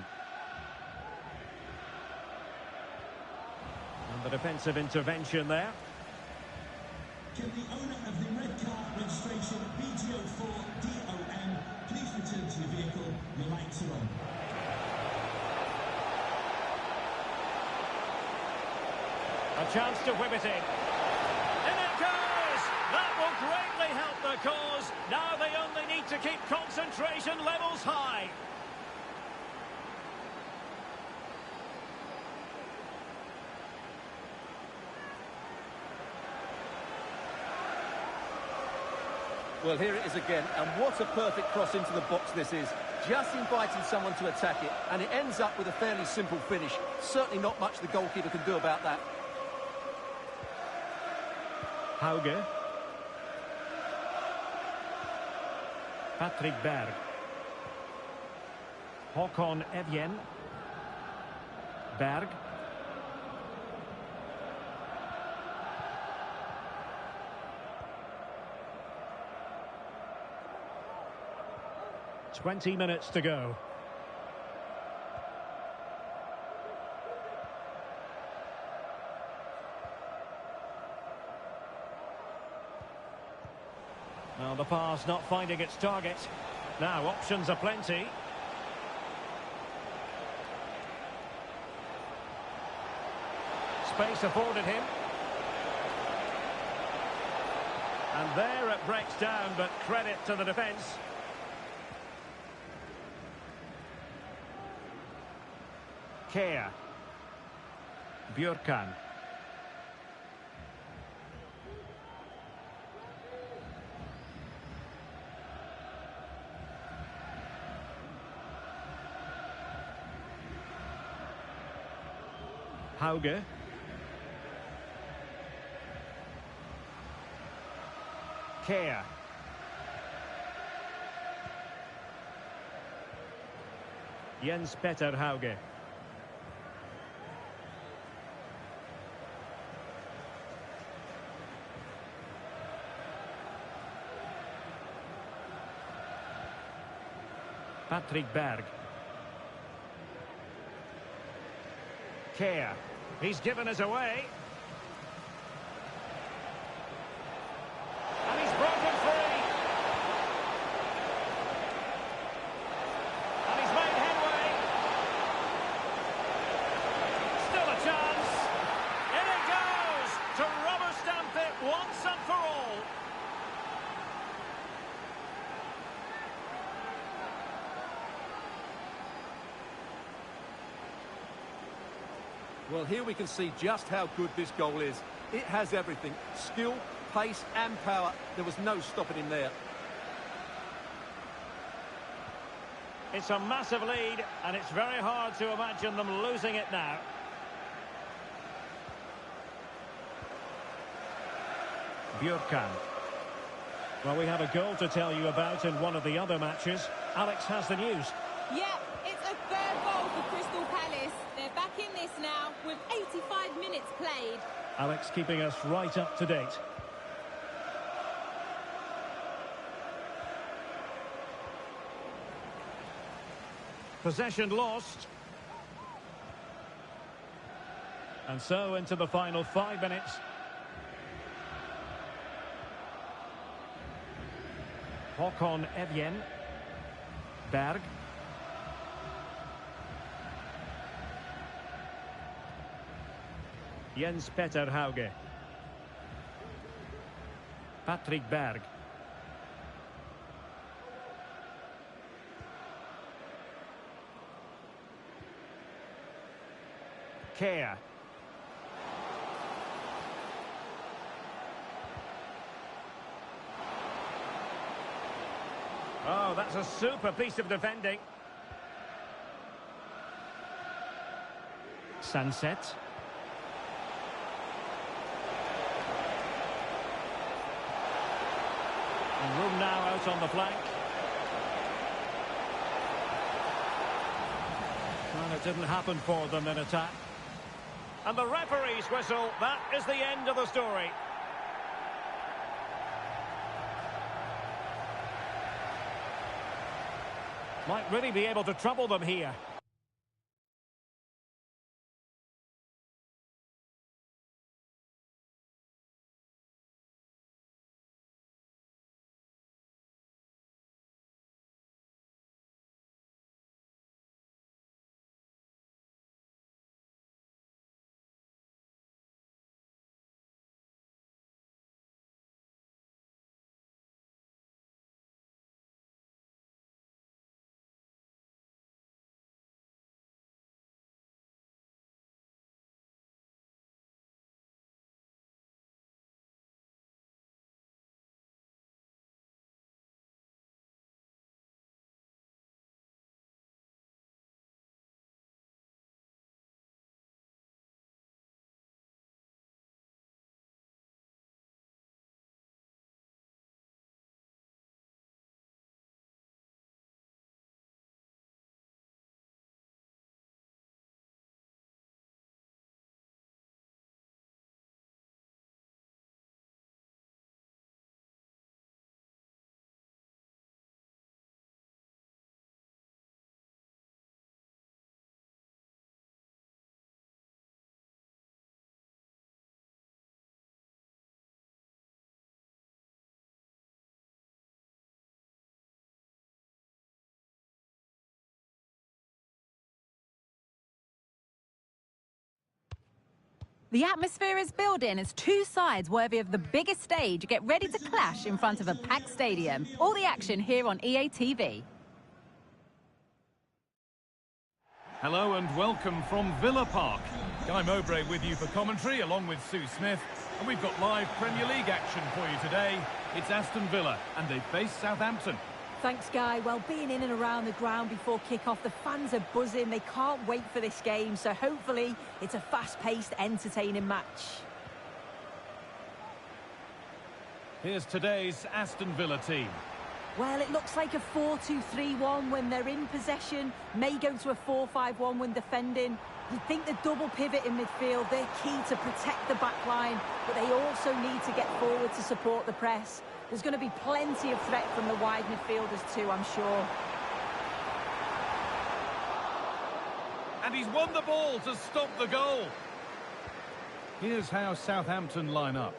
And the defensive intervention there. Can the owner of the red car registration BGO4DOM please return to your vehicle? Your lights are on. A chance to whip it in. In it goes! That will greatly help the cause. Now they only need to keep concentration levels high. Well, here it is again, and what a perfect cross into the box this is. Just inviting someone to attack it, and it ends up with a fairly simple finish. Certainly not much the goalkeeper can do about that. Hauge. Patrick Berg. Håkon Evjen. Berg. "20 minutes to go." Well, the pass not finding its target. Now, options are plenty. Space afforded him. And there it breaks down, but credit to the defence. Kea. Björkan. Hauge. Kea. Jens Petter Hauge. Patrick Berg. Kea. He's given us away. And he's broken free. And he's made headway. Still a chance. In it goes to rubber stamp it once and for all. Well, here we can see just how good this goal is. It has everything. Skill, pace and power. There was no stopping him there. It's a massive lead, and it's very hard to imagine them losing it now. Björkan. Well, we have a goal to tell you about in one of the other matches. Alex has the news. Yep, it's a third goal for Crystal Palace. They're back in this now with 85 minutes played. Alex keeping us right up to date. Possession lost. And so into the final 5 minutes. Håkon Evjen. Berg. Jens Petter Hauge. Patrick Berg. Kea. Oh, that's a super piece of defending. Sunset. And room now out on the flank. Well, it didn't happen for them in attack. And the referee's whistle, that is the end of the story. Might really be able to trouble them here. The atmosphere is building as two sides worthy of the biggest stage get ready to clash in front of a packed stadium. All the action here on EATV. Hello and welcome from Villa Park. Guy Mowbray with you for commentary along with Sue Smith. And we've got live Premier League action for you today. It's Aston Villa and they face Southampton. Thanks, Guy. Well, being in and around the ground before kick-off, the fans are buzzing. They can't wait for this game, so hopefully it's a fast-paced, entertaining match. Here's today's Aston Villa team. Well, it looks like a 4-2-3-1 when they're in possession. May go to a 4-5-1 when defending. You'd think the double pivot in midfield, they're key to protect the back line, but they also need to get forward to support the press. There's going to be plenty of threat from the wide midfielders too, I'm sure. And he's won the ball to stop the goal. Here's how Southampton line up.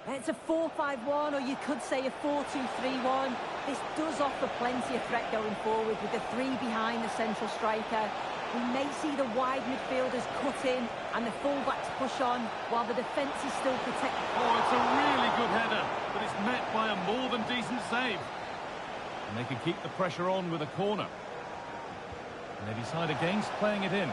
It's a 4-5-1, or you could say a 4-2-3-1. This does offer plenty of threat going forward with the three behind the central striker. We may see the wide midfielders cut in and the fullbacks push on while the defence is still protected. Oh, it's a really good header, but it's met by a more than decent save. And they can keep the pressure on with a corner. And they decide against playing it in.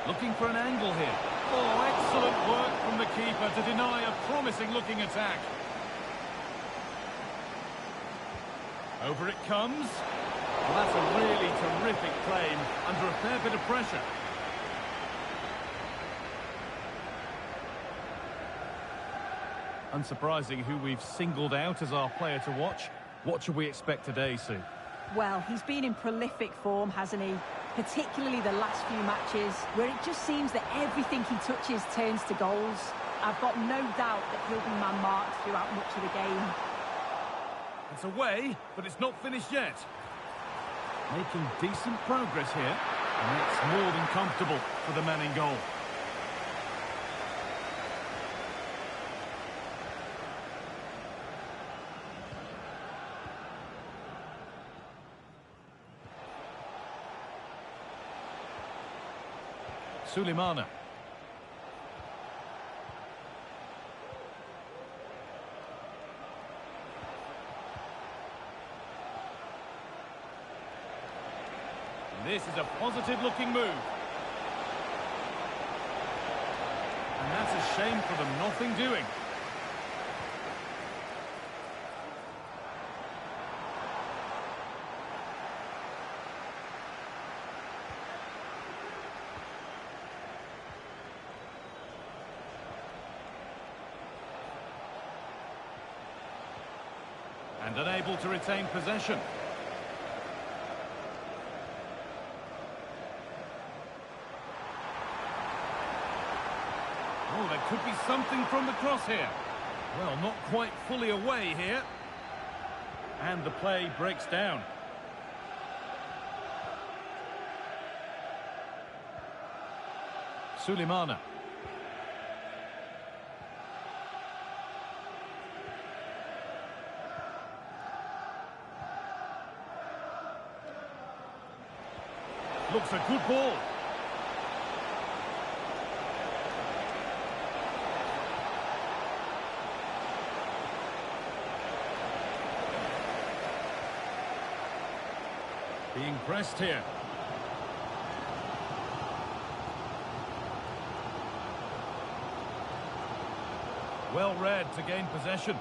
Looking for an angle here. Oh, excellent work from the keeper to deny a promising-looking attack. Over it comes. Well, that's a really terrific claim under a fair bit of pressure. Unsurprising who we've singled out as our player to watch. What should we expect today, Sue? Well, he's been in prolific form, hasn't he? Particularly the last few matches, where it just seems that everything he touches turns to goals. I've got no doubt that he'll be man-marked throughout much of the game. It's away, but it's not finished yet. Making decent progress here, and it's more than comfortable for the man in goal. Sulemana. This is a positive-looking move. And that's a shame for them, nothing doing. And unable to retain possession. Oh, there could be something from the cross here. Well, not quite fully away here. And the play breaks down. Sulemana. Looks a good ball. Being pressed here. Well read to gain possession.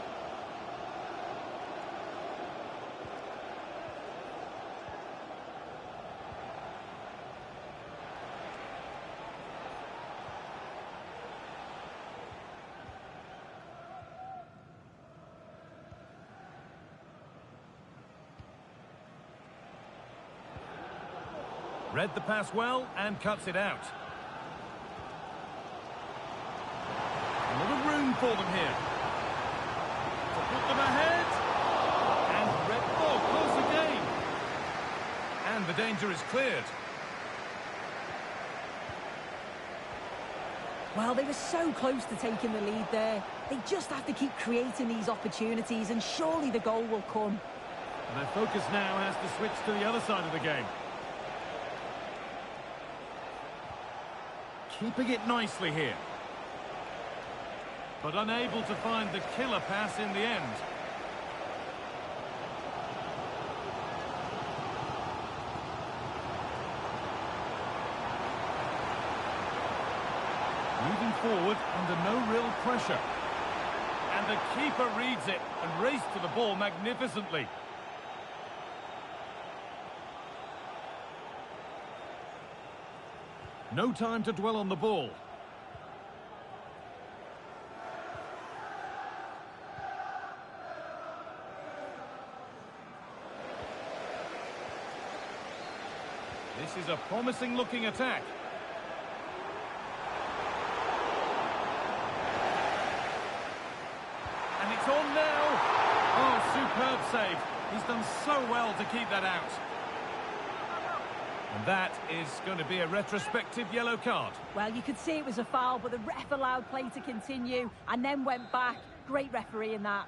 Read the pass well and cuts it out. A lot of room for them here. To put them ahead. And red ball, close again. And the danger is cleared. Well, they were so close to taking the lead there. They just have to keep creating these opportunities and surely the goal will come. And their focus now has to switch to the other side of the game. Keeping it nicely here. But unable to find the killer pass in the end. Moving forward under no real pressure. And the keeper reads it and raced to the ball magnificently. No time to dwell on the ball. This is a promising looking attack. And it's on now. Oh, superb save. He's done so well to keep that out. And that is going to be a retrospective yellow card. Well, you could see it was a foul, but the ref allowed play to continue and then went back. Great referee in that.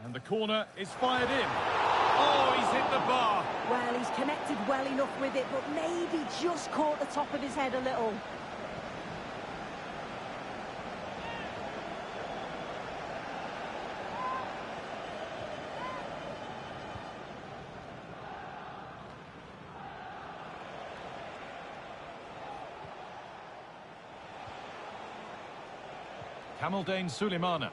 And the corner is fired in. Oh, he's hit the bar. Well, he's connected well enough with it, but maybe just caught the top of his head a little. Kamaldeen Sulemana.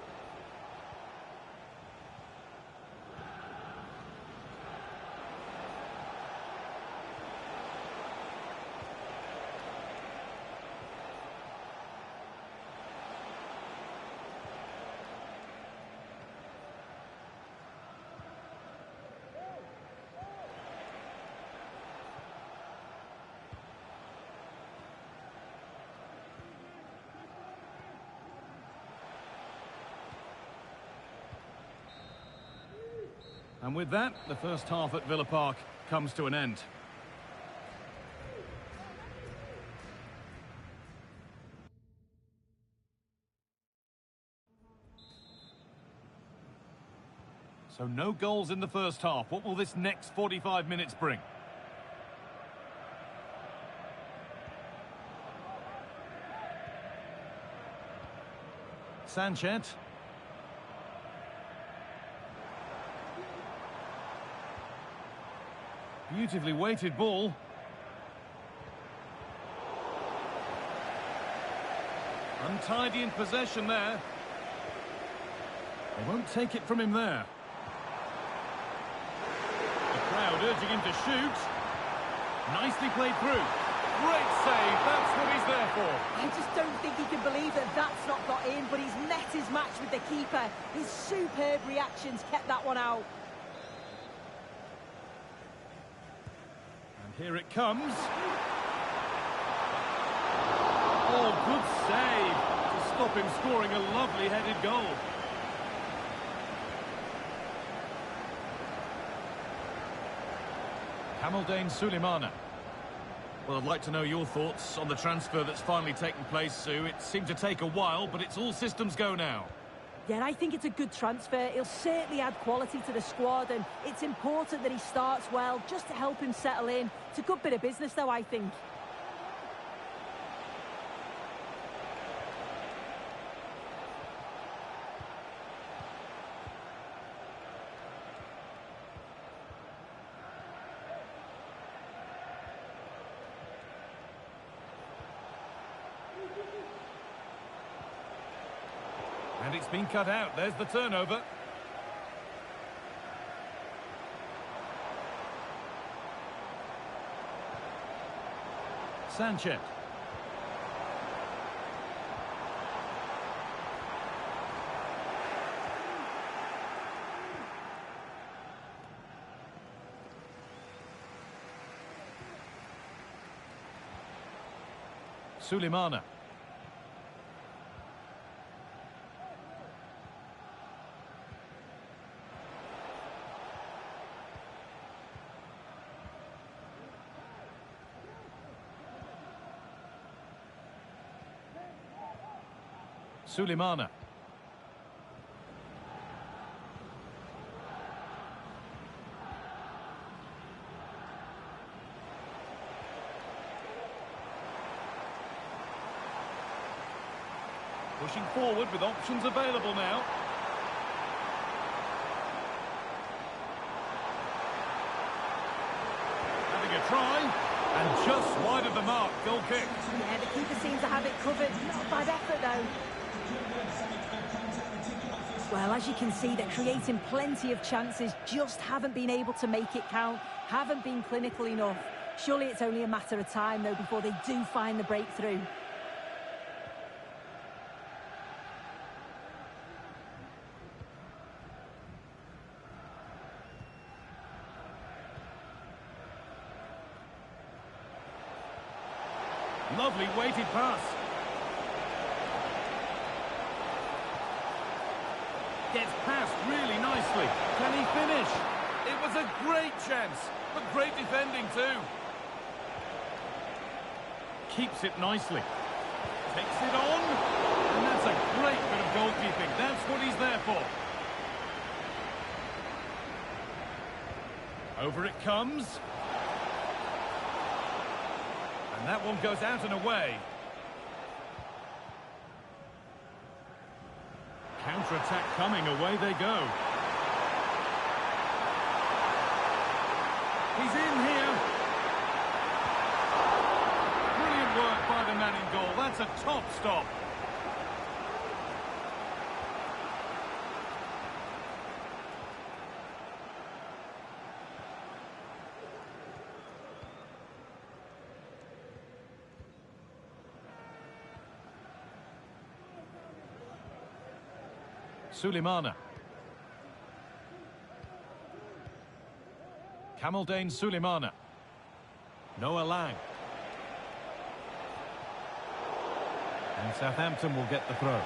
And with that, the first half at Villa Park comes to an end. So no goals in the first half. What will this next 45 minutes bring? Sanchez. Beautifully weighted ball. Untidy in possession there. They won't take it from him there. The crowd urging him to shoot. Nicely played through. Great save, that's what he's there for. I just don't think he can believe that that's not got in, but he's met his match with the keeper. His superb reactions kept that one out. Here it comes. Oh, good save to stop him scoring a lovely headed goal. Kamaldeen Sulemana. Well, I'd like to know your thoughts on the transfer that's finally taken place, Sue. It seemed to take a while, but it's all systems go now. Yeah, I think it's a good transfer. He'll certainly add quality to the squad, and it's important that he starts well, just to help him settle in. It's a good bit of business, though, I think. And it's been cut out. There's the turnover. Sanchez. Sulemana. Sulemana. Pushing forward with options available now. Having a try, and just wide of the mark, goal kick. Yeah, the keeper seems to have it covered. Not a bad effort, though. Well, as you can see, they're creating plenty of chances, just haven't been able to make it count, haven't been clinical enough. Surely it's only a matter of time, though, before they do find the breakthrough. Lovely weighted pass. Gets past really nicely. Can he finish? It was a great chance, but great defending too. Keeps it nicely. Takes it on. And that's a great bit of goalkeeping. That's what he's there for. Over it comes. And that one goes out and away. Counter-attack coming, away they go. He's in here. Brilliant work by the man in goal. That's a top stop. Suleimana. Kamaldeen Suleimana. Noah Lang. And Southampton will get the throw.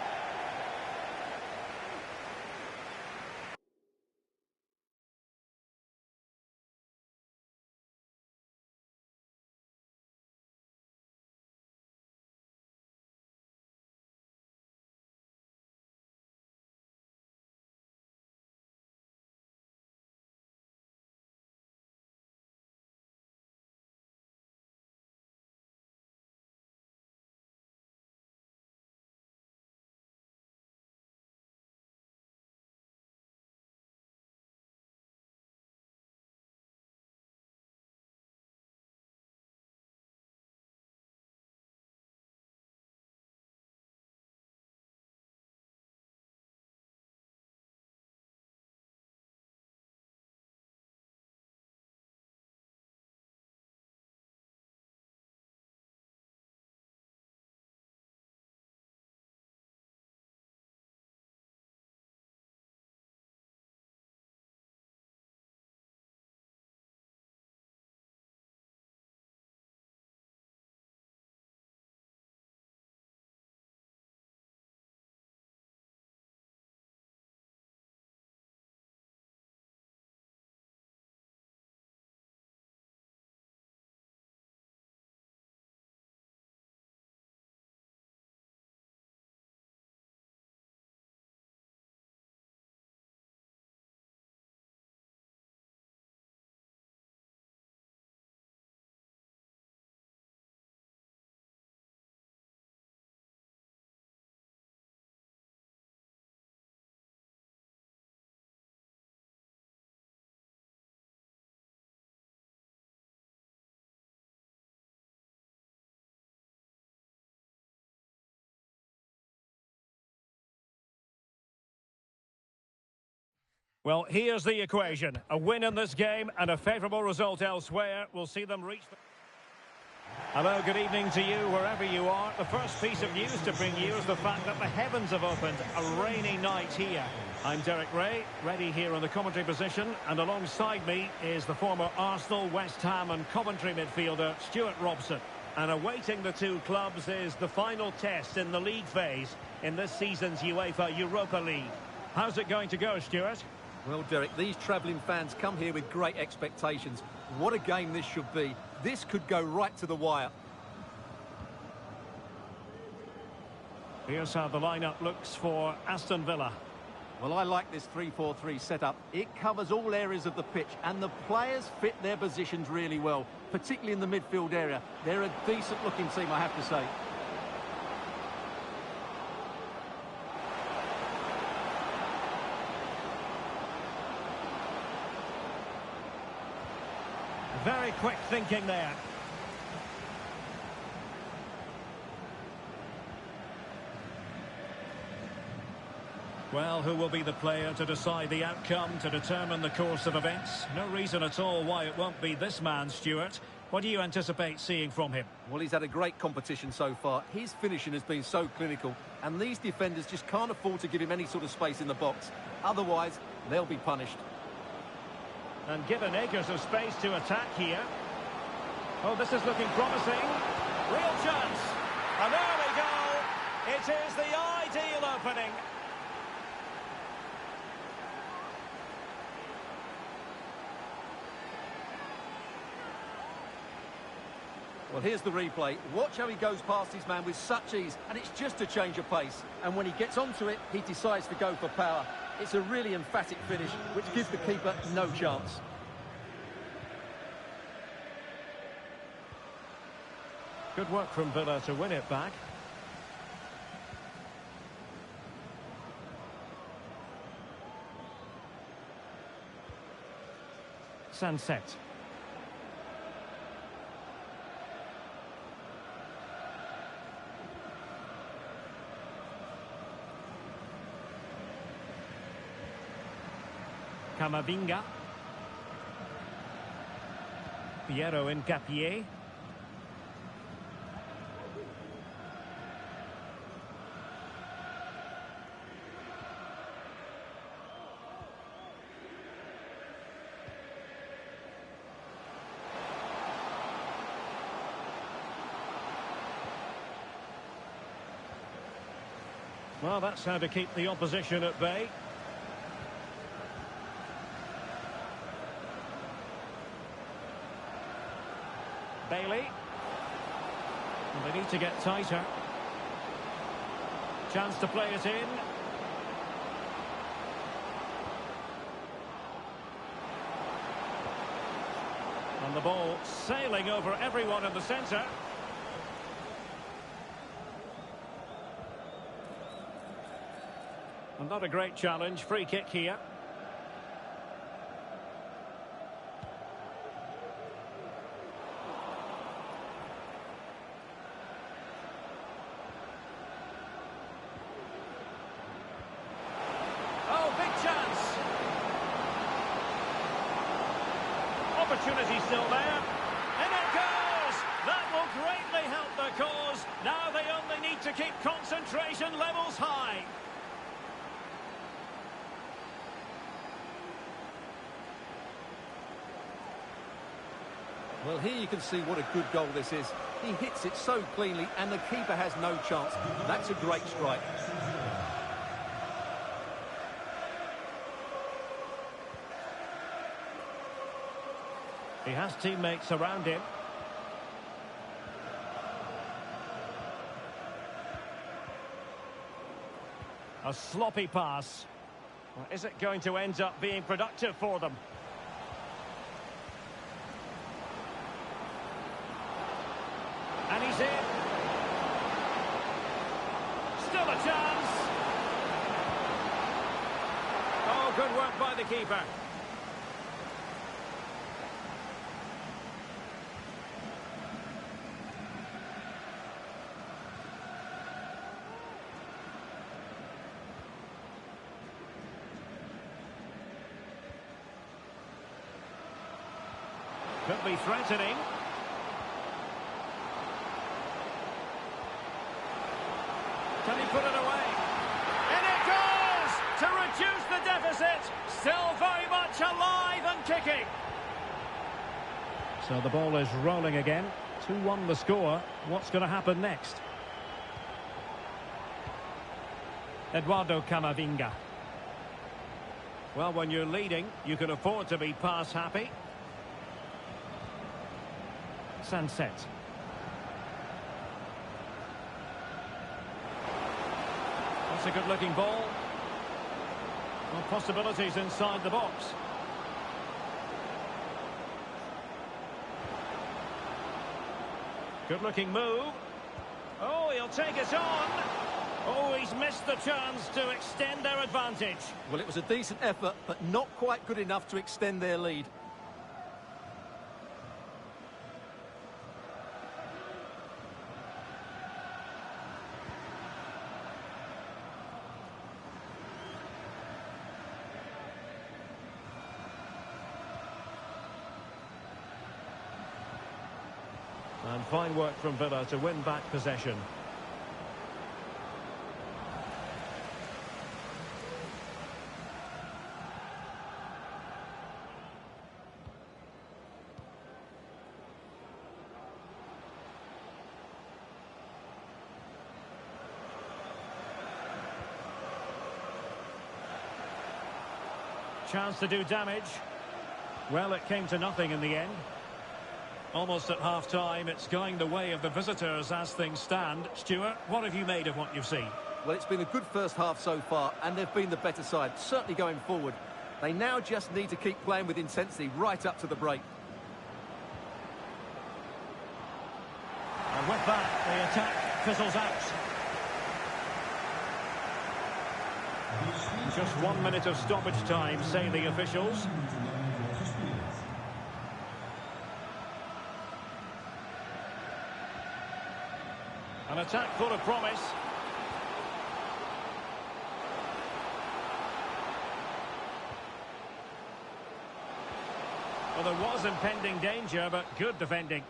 Well, here's the equation. A win in this game and a favourable result elsewhere will see them reach the... Hello, good evening to you wherever you are. The first piece of news to bring you is the fact that the heavens have opened. A rainy night here. I'm Derek Ray, ready here in the commentary position, and alongside me is the former Arsenal, West Ham and Coventry midfielder Stuart Robson. And awaiting the two clubs is the final test in the league phase in this season's UEFA Europa League. How's it going to go, Stuart? Well, Derek, these travelling fans come here with great expectations. What a game this should be. This could go right to the wire. Here's how the lineup looks for Aston Villa. Well, I like this 3-4-3 setup. It covers all areas of the pitch, and the players fit their positions really well, particularly in the midfield area. They're a decent-looking team, I have to say. Very quick thinking there. Well, who will be the player to decide the outcome, to determine the course of events? No reason at all why it won't be this man, Stuart. What do you anticipate seeing from him? Well, he's had a great competition so far. His finishing has been so clinical, and these defenders just can't afford to give him any sort of space in the box. Otherwise, they'll be punished. And given acres of space to attack here. Oh, this is looking promising. Real chance. And there we go. It is the ideal opening. Well, here's the replay. Watch how he goes past his man with such ease, and it's just a change of pace. And when he gets onto it, he decides to go for power. It's a really emphatic finish, which gives the keeper no chance. Good work from Villa to win it back. Sunset. Camavinga. Piero Incapié. Well, that's how to keep the opposition at bay. Bailey. And they need to get tighter. Chance to play it in. And the ball sailing over everyone in the centre. And not a great challenge. Free kick here. Opportunity still there. And it goes! That will greatly help the cause. Now they only need to keep concentration levels high. Well, here you can see what a good goal this is. He hits it so cleanly, and the keeper has no chance. That's a great strike. He has teammates around him. A sloppy pass. Well, is it going to end up being productive for them? And he's in. Still a chance. Oh, good work by the keeper. Could be threatening. Can he put it away? And it goes! To reduce the deficit. Still very much alive and kicking. So the ball is rolling again. 2-1 the score. What's going to happen next? Eduardo Camavinga. Well, when you're leading, you can afford to be pass happy. Sunset. That's a good-looking ball. Well, possibilities inside the box. Good-looking move. Oh, he'll take it on. Oh, he's missed the chance to extend their advantage. Well, it was a decent effort, but not quite good enough to extend their lead. And fine work from Villa to win back possession. Chance to do damage. Well, it came to nothing in the end. Almost at half-time, it's going the way of the visitors as things stand. Stuart, what have you made of what you've seen? Well, it's been a good first half so far, and they've been the better side, certainly going forward. They now just need to keep playing with intensity right up to the break. And with that, the attack fizzles out. Just 1 minute of stoppage time, say the officials. An attack full of promise. Well, there was impending danger, but good defending.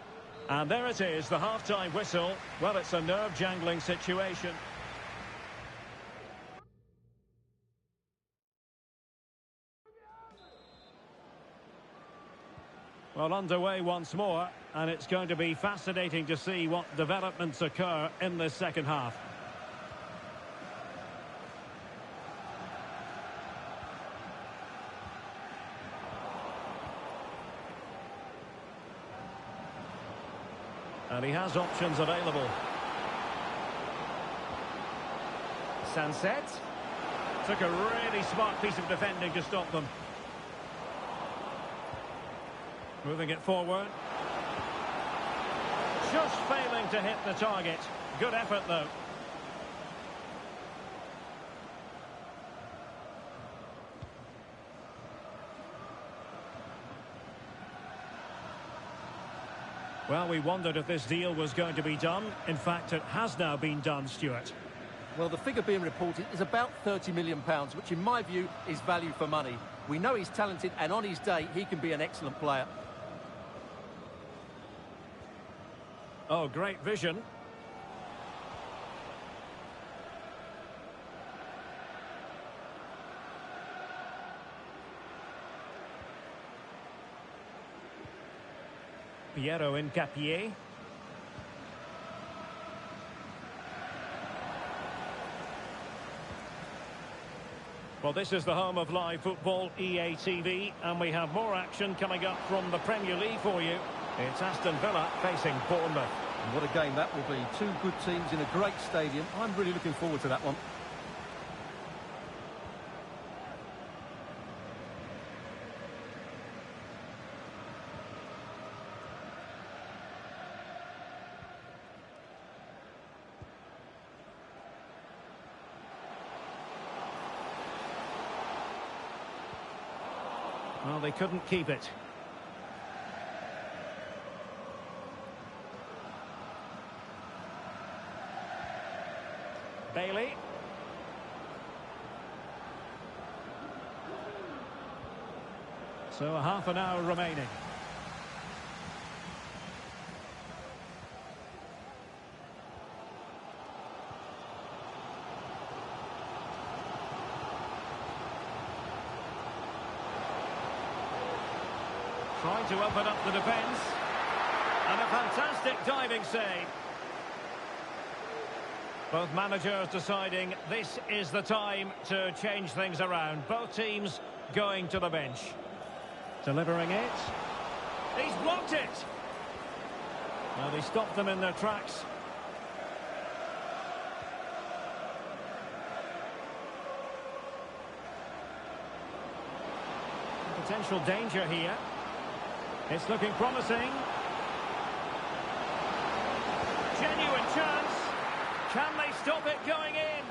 And there it is, the half-time whistle. Well, it's a nerve-jangling situation. Well, underway once more, and it's going to be fascinating to see what developments occur in this second half. And he has options available. Sunset. Took a really smart piece of defending to stop them. Moving it forward. Just failing to hit the target. Good effort, though. Well, we wondered if this deal was going to be done. In fact, it has now been done, Stuart. Well, the figure being reported is about £30 million, which in my view is value for money. We know he's talented, and on his day, he can be an excellent player. Oh, great vision. Piero Incapié. Well, this is the home of live football, EA TV, and we have more action coming up from the Premier League for you. It's Aston Villa facing Bournemouth. And what a game that will be. Two good teams in a great stadium. I'm really looking forward to that one. Well, they couldn't keep it. Bailey. So a half an hour remaining. Trying to open up the defence. And a fantastic diving save. Both managers deciding this is the time to change things around. Both teams going to the bench. Delivering it. He's blocked it. Well, he stopped them in their tracks. Potential danger here. It's looking promising. Genuine chance. Can they stop it going in?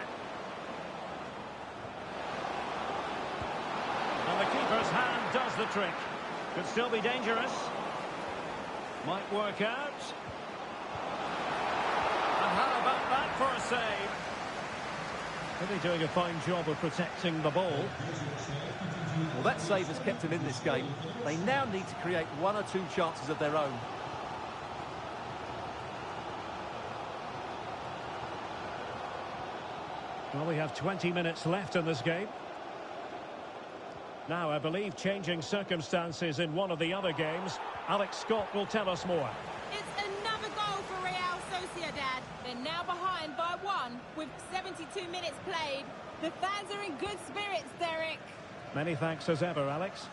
And the keeper's hand does the trick. Could still be dangerous. Might work out. And how about that for a save? Really doing a fine job of protecting the ball. Well, that save has kept him in this game. They now need to create one or two chances of their own. Well, we have 20 minutes left in this game. Now, I believe changing circumstances in one of the other games. Alex Scott will tell us more. It's another goal for Real Sociedad. They're now behind by 1 with 72 minutes played. The fans are in good spirits, Derek. Many thanks as ever, Alex.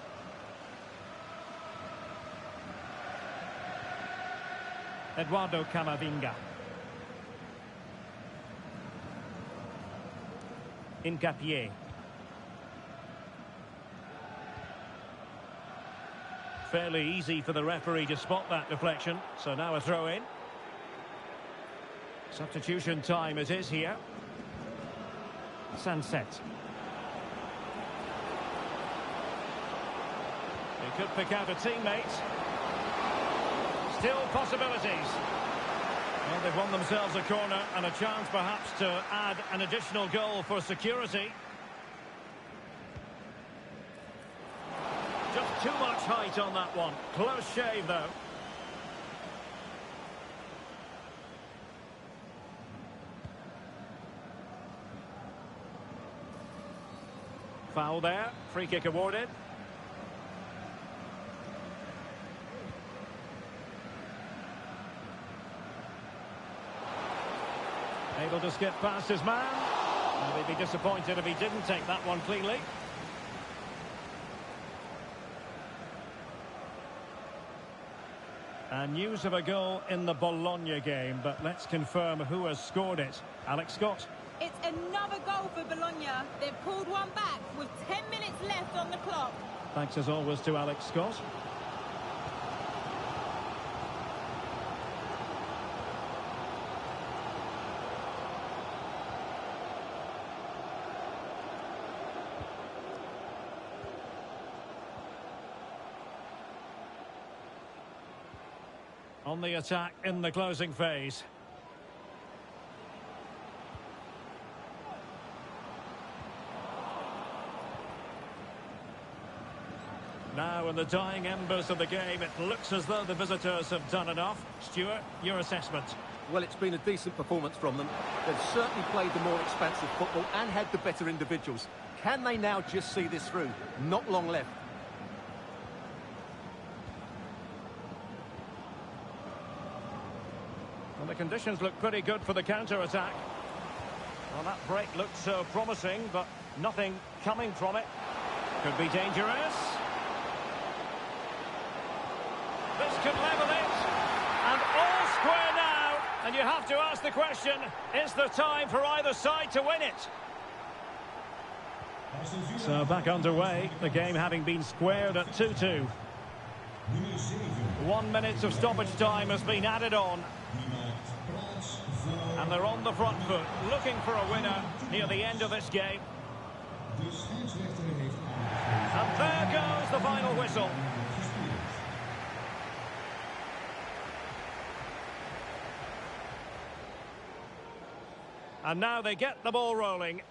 Eduardo Camavinga. Hincapié. Fairly easy for the referee to spot that deflection. So now a throw in. Substitution time it is here. Sunset. He could pick out a teammate. Still possibilities. Well, they've won themselves a corner and a chance perhaps to add an additional goal for security. Just too much height on that one. Close shave, though. Foul there. Free kick awarded. Able to skip past his man. And he'd be disappointed if he didn't take that one cleanly. And news of a goal in the Bologna game, but let's confirm who has scored it. Alex Scott. It's another goal for Bologna. They've pulled one back with 10 minutes left on the clock. Thanks as always to Alex Scott. On the attack in the closing phase. Now in the dying embers of the game, it looks as though the visitors have done enough. Stuart, your assessment? Well, it's been a decent performance from them. They've certainly played the more expansive football and had the better individuals. Can they now just see this through? Not long left. Well, the conditions look pretty good for the counter-attack. Well, that break looked so promising, but nothing coming from it. Could be dangerous. This could level it. And all square now. And you have to ask the question, is there time for either side to win it? So back underway, the game having been squared at 2-2. 1 minute of stoppage time has been added on. And they're on the front foot, looking for a winner near the end of this game. And there goes the final whistle. And now they get the ball rolling.